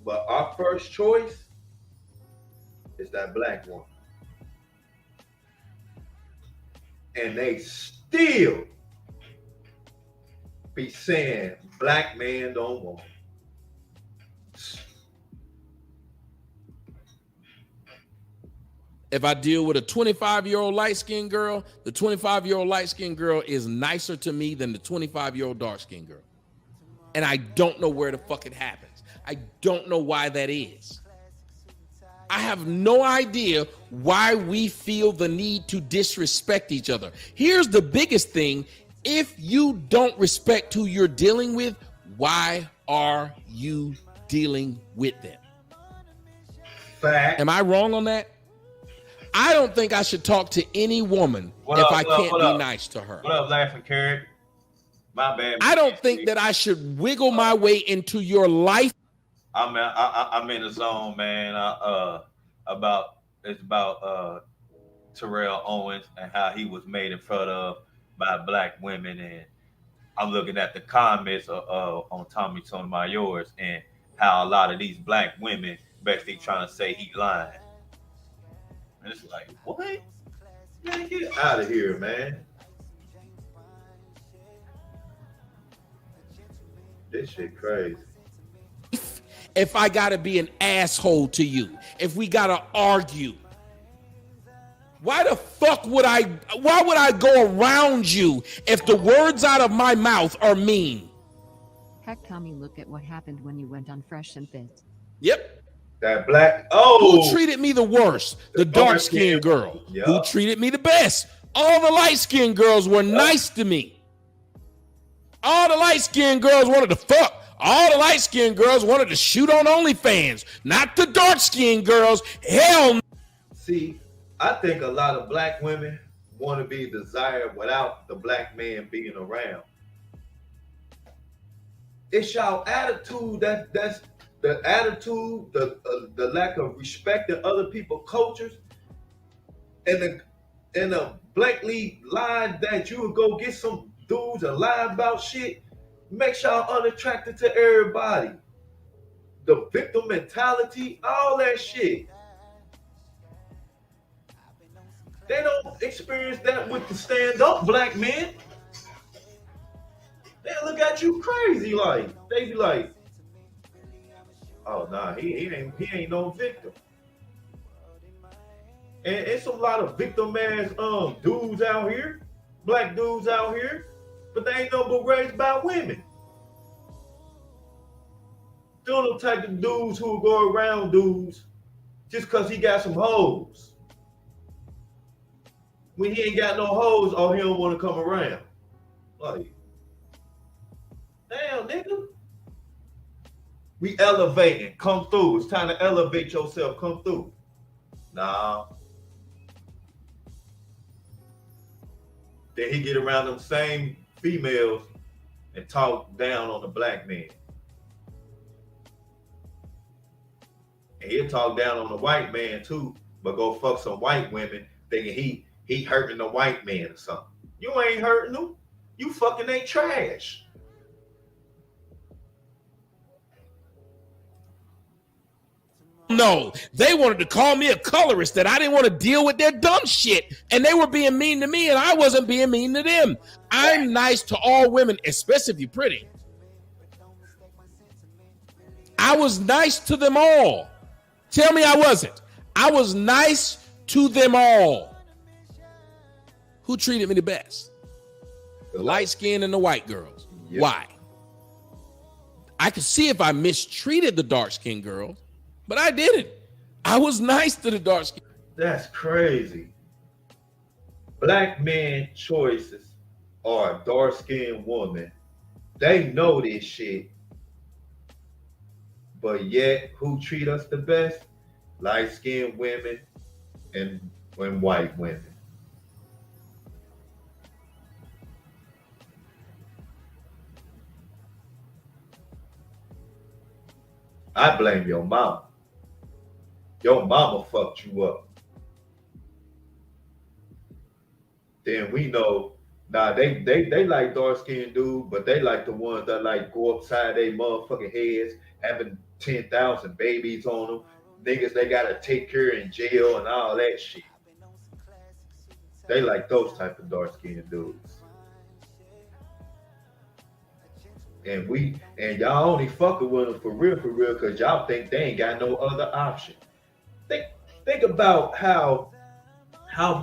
But our first choice is that black one. And they still be saying black man don't want it. If I deal with a 25-year-old light-skinned girl, the 25-year-old light-skinned girl is nicer to me than the 25-year-old dark-skinned girl. And I don't know where the fuck it happens. I don't know why that is. I have no idea why we feel the need to disrespect each other. Here's the biggest thing. If you don't respect who you're dealing with, why are you dealing with them? Fact. Am I wrong on that? I don't think I should talk to any woman I can't be nice to her. What up, laughing carrot? My bad. I don't think that I should wiggle my way into your life. I'm in the zone, man. It's about Terrell Owens and how he was made in fun of by black women, and I'm looking at the comments on Tommy Sotomayor's and how a lot of these black women basically trying to say he lying. And it's like, what? Man, get out of here, man. This shit crazy. if I gotta be an asshole to you, if we gotta argue? Why the fuck why would I go around you if the words out of my mouth are mean? Heck, Tommy, look at what happened when you went on Fresh and Fit. Yep. That black. Who treated me the worst? The dark-skinned girl. Yeah. Who treated me the best? All the light-skinned girls were nice to me. All the light-skinned girls wanted to fuck. All the light-skinned girls wanted to shoot on OnlyFans. Not the dark-skinned girls. Hell no. See, I think a lot of black women want to be desired without the black man being around. It's y'all attitude that's the attitude, the lack of respect in other people's cultures, and the blankly lie that you would go get some dudes and lie about shit makes y'all unattractive to everybody. The victim mentality, all that shit. They don't experience that with the stand-up black men. They look at you crazy, like they be like, "Oh nah, he ain't no victim." And it's a lot of victim ass dudes out here, black dudes out here, but they ain't no but raised by women. They're the type of dudes who will go around dudes just cause he got some hoes. When he ain't got no hoes, oh, he don't want to come around. Like, damn, nigga. We elevating. Come through. It's time to elevate yourself. Come through. Nah. Then he get around them same females and talk down on the black man. And he'll talk down on the white man too, but go fuck some white women thinking he hurting the white man or something. You ain't hurting them. You fucking ain't trash. No, they wanted to call me a colorist, that I didn't want to deal with their dumb shit. And they were being mean to me, and I wasn't being mean to them. I'm nice to all women, especially if you're pretty. I was nice to them all. Tell me I wasn't. I was nice to them all. Who treated me the best? The light skin and the white girls. Yep. Why? I could see if I mistreated the dark skinned girls, but I didn't. I was nice to the dark skin. That's crazy. Black man choices are a dark skinned woman. They know this shit. But yet, who treat us the best? Light skinned women and white women. I blame your mama. Your mama fucked you up. Then we know, they like dark-skinned dudes, but they like the ones that like go upside their motherfucking heads, having 10,000 babies on them. Niggas they gotta take care in jail and all that shit. They like those type of dark-skinned dudes. And y'all only fucking with them for real, because y'all think they ain't got no other option. Think about how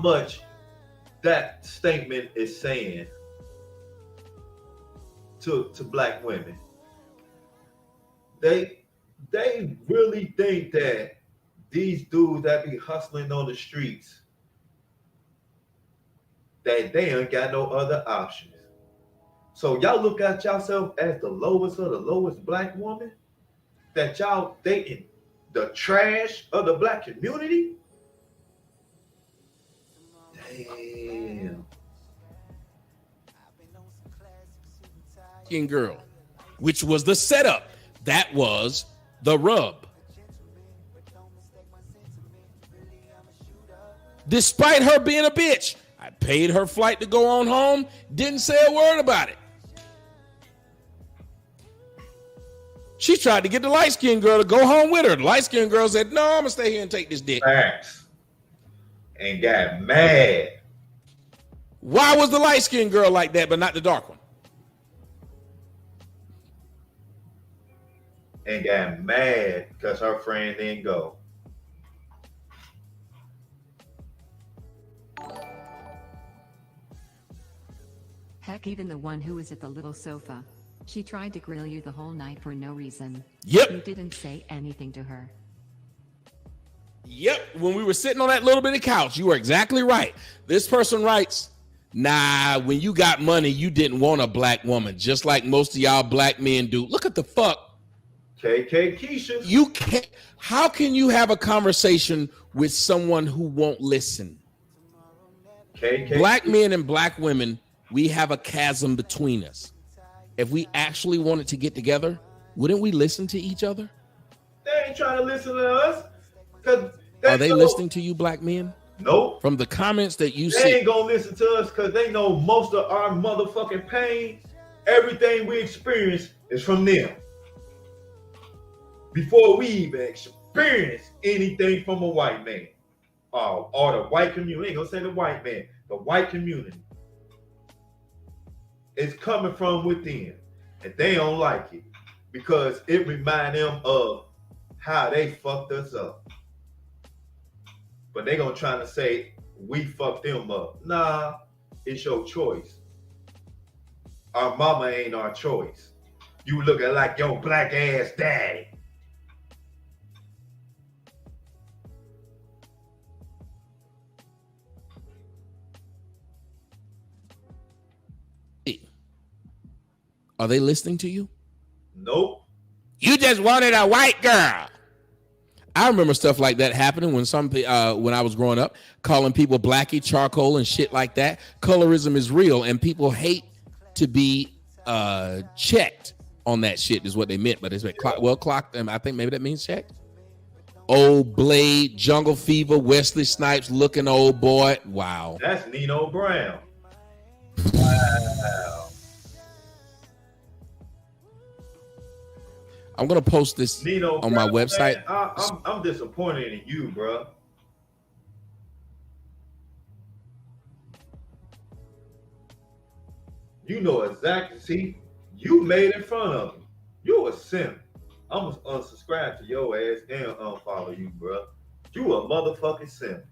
much that statement is saying to black women. They really think that these dudes that be hustling on the streets, that they ain't got no other options. So y'all look at yourself as the lowest of the lowest black woman, that y'all dating the trash of the black community? Damn. Girl, which was the setup. That was the rub. Despite her being a bitch, I paid her flight to go on home, didn't say a word about it. She tried to get the light-skinned girl to go home with her. The light-skinned girl said, no, I'm going to stay here and take this dick. Facts. And got mad. Why was the light-skinned girl like that, but not the dark one? and got mad because her friend didn't go. Heck, even the one who was at the little sofa. She tried to grill you the whole night for no reason. Yep. You didn't say anything to her. Yep. When we were sitting on that little bit of couch, you were exactly right. This person writes, nah, when you got money, you didn't want a black woman, just like most of y'all black men do. Look at the fuck. kkkeishas. You can't. How can you have a conversation with someone who won't listen? Black men and black women, we have a chasm between us. If we actually wanted to get together, wouldn't we listen to each other? They ain't trying to listen to us. Are they listening to you, black men? Nope. From the comments that you see, They ain't gonna listen to us because they know most of our motherfucking pain, everything we experience is from them. Before we even experience anything from a white man, or the white community, ain't gonna say the white man, the white community. It's coming from within, and they don't like it because it reminds them of how they fucked us up. But they gonna try to say we fucked them up. Nah, it's your choice. Our mama ain't our choice. You looking like your black ass daddy. are they listening to you? Nope. You just wanted a white girl. I remember stuff like that happening when when I was growing up, calling people blackie, charcoal, and shit like that. Colorism is real, and people hate to be checked on that shit. Is what they meant, but it's like clocked. I think maybe that means checked. Old Blade, Jungle Fever, Wesley Snipes, looking old boy. Wow, that's Nino Brown. Wow. I'm gonna post this Nino on my website. Man, I'm disappointed in you, bro. You know exactly. See, you made in front of him. You a simp. I'm gonna unsubscribe to your ass and unfollow you, bro. You a motherfucking simp.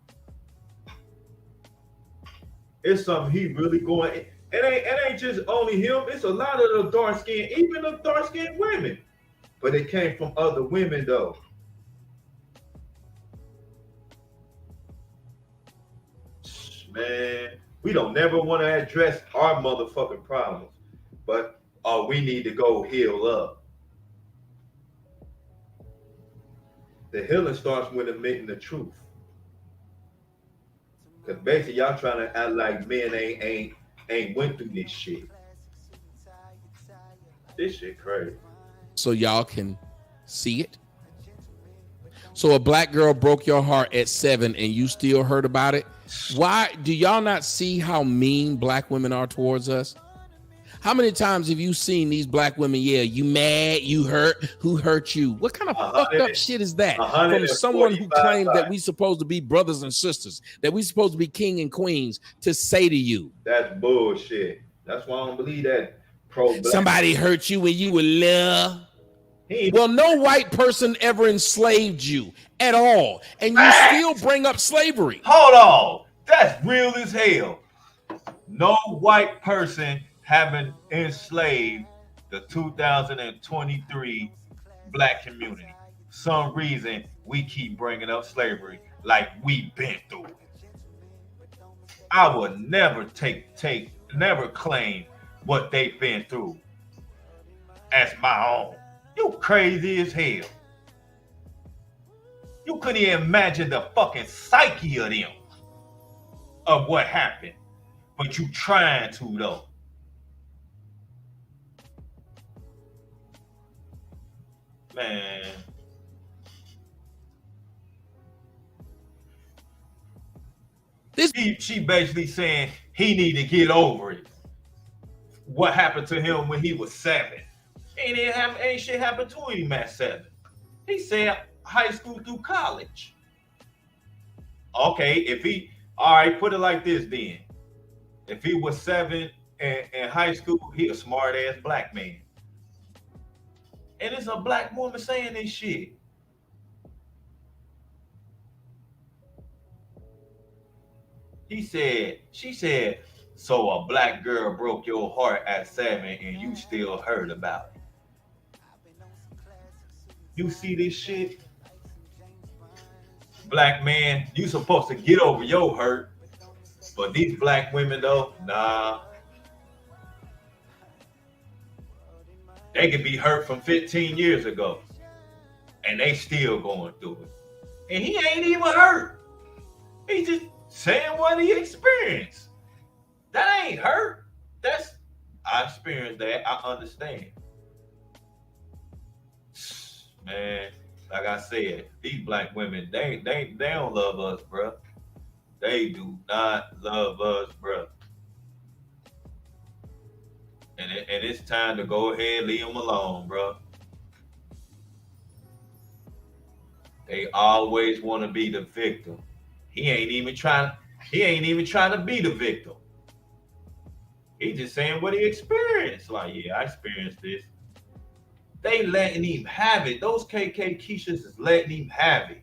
It's something he really going. It ain't just only him. It's a lot of the dark skin, even the dark skinned women. But it came from other women, though. Man, we don't never want to address our motherfucking problems, but we need to go heal up. The healing starts with admitting the truth. Cause basically y'all trying to act like men ain't went through this shit. This shit crazy. So y'all can see it. So a black girl broke your heart at 7 and you still heard about it. Why do y'all not see how mean black women are towards us? How many times have you seen these black women yell, you mad, you hurt, who hurt you? What kind of fucked up shit is that? From someone who claimed that we supposed to be brothers and sisters, that we supposed to be king and queens, to say to you. That's bullshit. That's why I don't believe that. Somebody hurt you when you were little. Well, no white person ever enslaved you at all, and you still bring up slavery. Hold on, that's real as hell. No white person having enslaved the 2023 black community. Some reason we keep bringing up slavery like we've been through it. I would never never claim what they've been through as my own. You crazy as hell. You couldn't even imagine the fucking psyche of them, of what happened. But you trying to, though. Man. She basically saying he need to get over it. What happened to him when he was 7? Ain't shit happened to him at 7. He said high school through college. Okay, all right, put it like this then. If he was 7 in high school, he a smart ass black man. And it's a black woman saying this shit. She said, so a black girl broke your heart at 7 and you still heard about it. You see this shit? Black man, you supposed to get over your hurt. But these black women though, nah. They could be hurt from 15 years ago. And they still going through it. And he ain't even hurt. He just saying what he experienced. That ain't hurt. I experienced that. I understand. Man, like I said, these black women, they don't love us, bro. They do not love us, bro. And it's time to go ahead and leave them alone, bro. They always want to be the victim. He ain't even trying to be the victim. He just saying what he experienced. Like, yeah, I experienced this. They letting him have it. Those kkkeishas is letting him have it.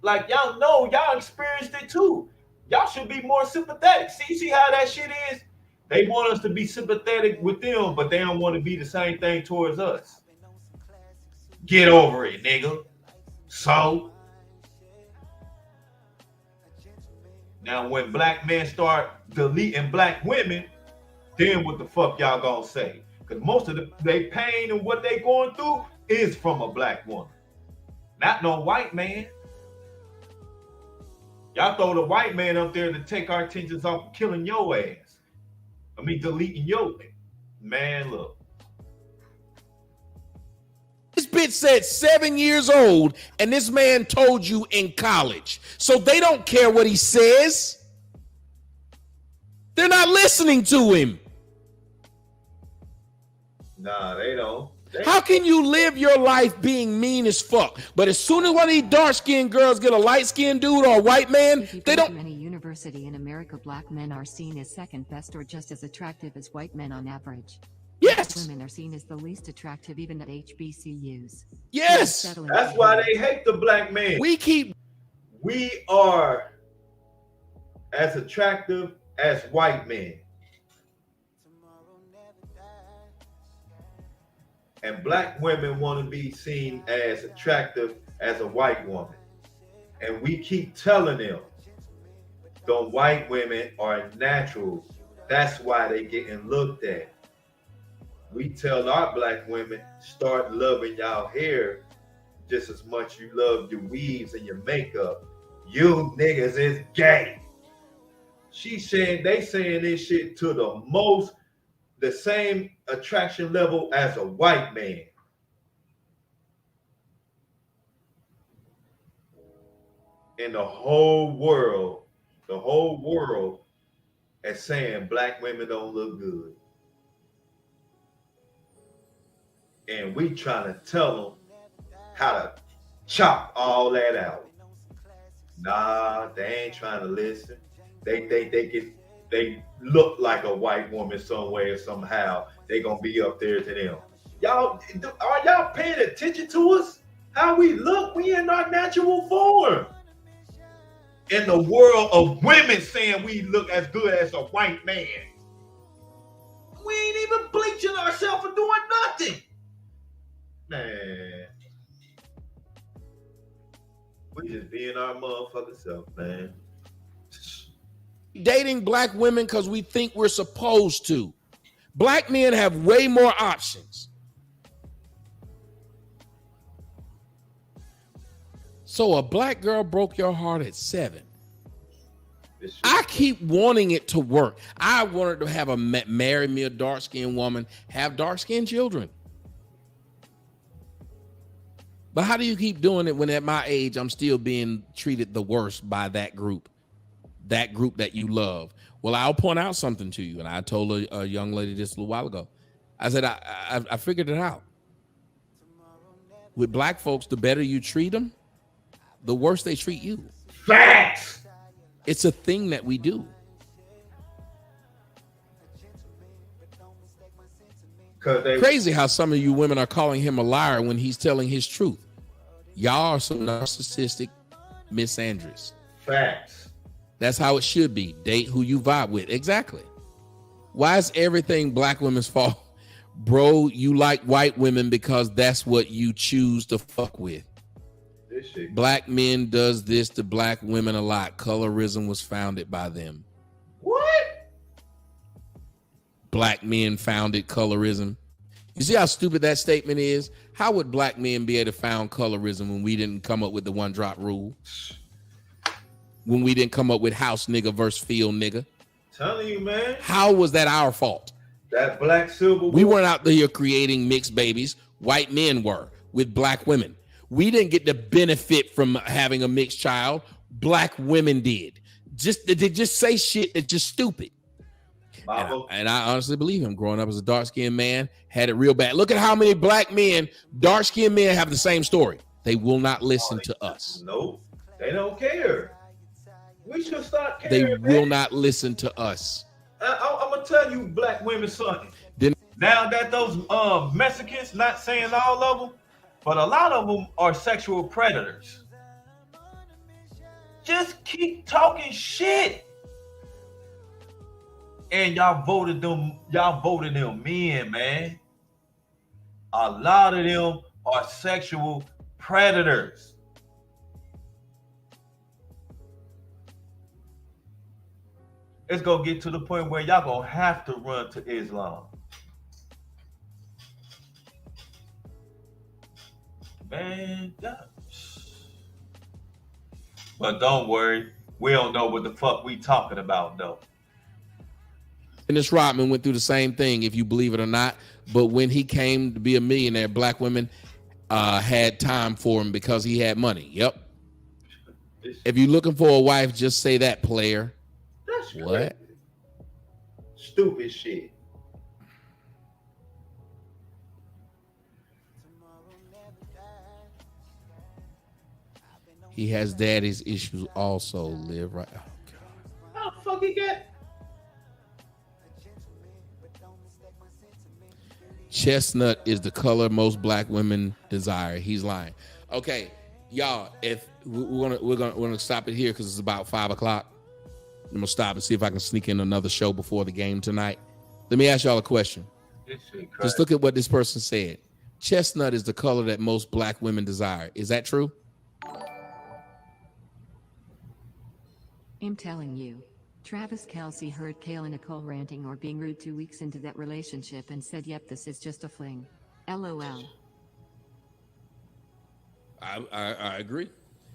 Like, y'all know, y'all experienced it too. Y'all should be more sympathetic. See how that shit is? They want us to be sympathetic with them, but they don't want to be the same thing towards us. Get over it, nigga. So, now when black men start deleting black women, then what the fuck y'all gonna say? Because most of their pain and what they going through is from a black woman. Not no white man. Y'all throw the white man up there to take our attentions off of killing your ass. I mean, deleting your man, look. This bitch said 7 years old, and this man told you in college. So they don't care what he says. They're not listening to him. Nah, they don't. How can you live your life being mean as fuck? But as soon as one of these dark-skinned girls get a light-skinned dude or a white man, they don't. If any university in America, black men are seen as second best or just as attractive as white men on average. Yes. Women are seen as the least attractive even at HBCUs. Yes. That's why they hate the black man. We are as attractive as white men. And black women want to be seen as attractive as a white woman. And we keep telling them the white women are natural. That's why they getting looked at. We tell our black women, start loving y'all hair just as much you love your weaves and your makeup. You niggas is gay. They saying this shit to the same attraction level as a white man. And the whole world is saying black women don't look good. And we trying to tell them how to chop all that out. Nah, they ain't trying to listen. They look like a white woman some way or somehow. They gonna be up there to them. Y'all, are y'all paying attention to us? How we look? We in our natural form. In the world of women saying we look as good as a white man. We ain't even bleaching ourselves or doing nothing. Man. We just being our motherfucking self, man. Dating black women because we think we're supposed to. Black men have way more options. So a black girl broke your heart at 7. I keep wanting it to work. I wanted to have marry me a dark-skinned woman, have dark-skinned children. But how do you keep doing it when at my age I'm still being treated the worst by that group that you love? Well, I'll point out something to you. And I told a young lady this a little while ago. I said, I figured it out. With black folks, the better you treat them, the worse they treat you. Facts! It's a thing that we do. Crazy how some of you women are calling him a liar when he's telling his truth. Y'all are some narcissistic misandries. Facts. That's how it should be. Date who you vibe with. Exactly. Why is everything black women's fault? Bro, you like white women because that's what you choose to fuck with. This shit. Black men does this to black women a lot. Colorism was founded by them. What? Black men founded colorism. You see how stupid that statement is? How would black men be able to found colorism when we didn't come up with the one drop rule? When we didn't come up with house nigga versus field nigga? Telling you, man. How was that our fault? That black silver. We weren't out there creating mixed babies. White men were with black women. We didn't get the benefit from having a mixed child. Black women did. They just say shit that's just stupid. And I honestly believe him. Growing up as a dark-skinned man, had it real bad. Look at how many black men, dark-skinned men, have the same story. They will not listen to us. No, they don't care. We should start caring. They will not listen to us. I'm gonna tell you, black women, son. Now that those Mexicans, not saying all of them, but a lot of them are sexual predators. Just keep talking shit. And y'all voted them men, man. A lot of them are sexual predators. It's gonna get to the point where y'all gonna have to run to Islam. Man, God. But don't worry, we don't know what the fuck we talking about though. Dennis Rodman went through the same thing, if you believe it or not. But when he came to be a millionaire, black women had time for him because he had money. Yep. If you're looking for a wife, just say that, player. That's what? Crazy. Stupid shit. He has daddy's issues also, Live right. Oh, God. How the fuck he get? Chestnut is the color most black women desire. He's lying. Okay, y'all, if we're gonna stop it here because it's about 5 o'clock. I'm gonna stop and see if I can sneak in another show before the game tonight. Let me ask y'all a question. Just look at what this person said. Chestnut is the color that most black women desire. Is that true? I'm telling you. Travis Kelce heard Kayla Nicole ranting or being rude 2 weeks into that relationship and said, yep, this is just a fling. LOL. I agree.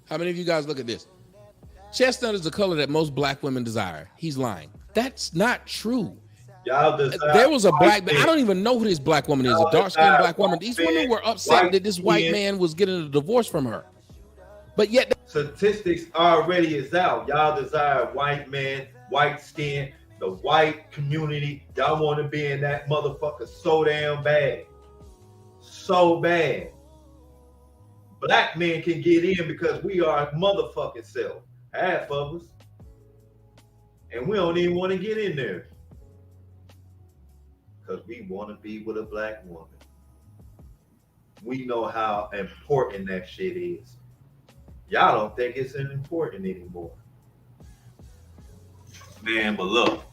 How many of you guys look at this? Chestnut is the color that most black women desire. He's lying. That's not true. Y'all desire there was a black man. men. I don't even know who this black woman is. A dark-skinned black woman. These women were upset that this white man was getting a divorce from her. But yet statistics already is out. Y'all desire white men, white skin, the white community. Y'all want to be in that motherfucker so damn bad. So bad. Black men can get in because we are motherfucking self. Half of us. And we don't even want to get in there. Because we want to be with a black woman. We know how important that shit is. Y'all don't think it's important anymore. Man, but look.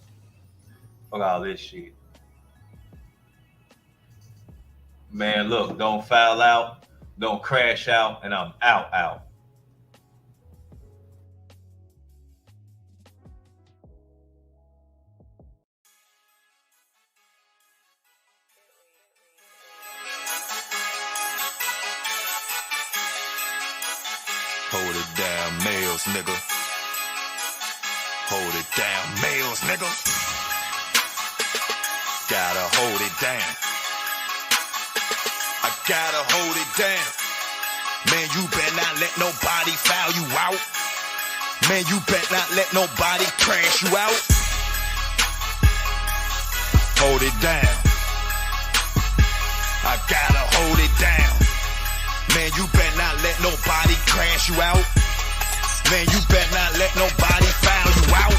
Fuck all this shit. Man, look, don't foul out, don't crash out, and I'm out. Hold it down, males, nigga. Hold it down, males, nigga. Gotta hold it down. I gotta hold it down. Man, you better not let nobody foul you out. Man, you better not let nobody crash you out. Hold it down. I gotta hold it down. Man, you better not let nobody crash you out. Man, you better not let nobody foul you out.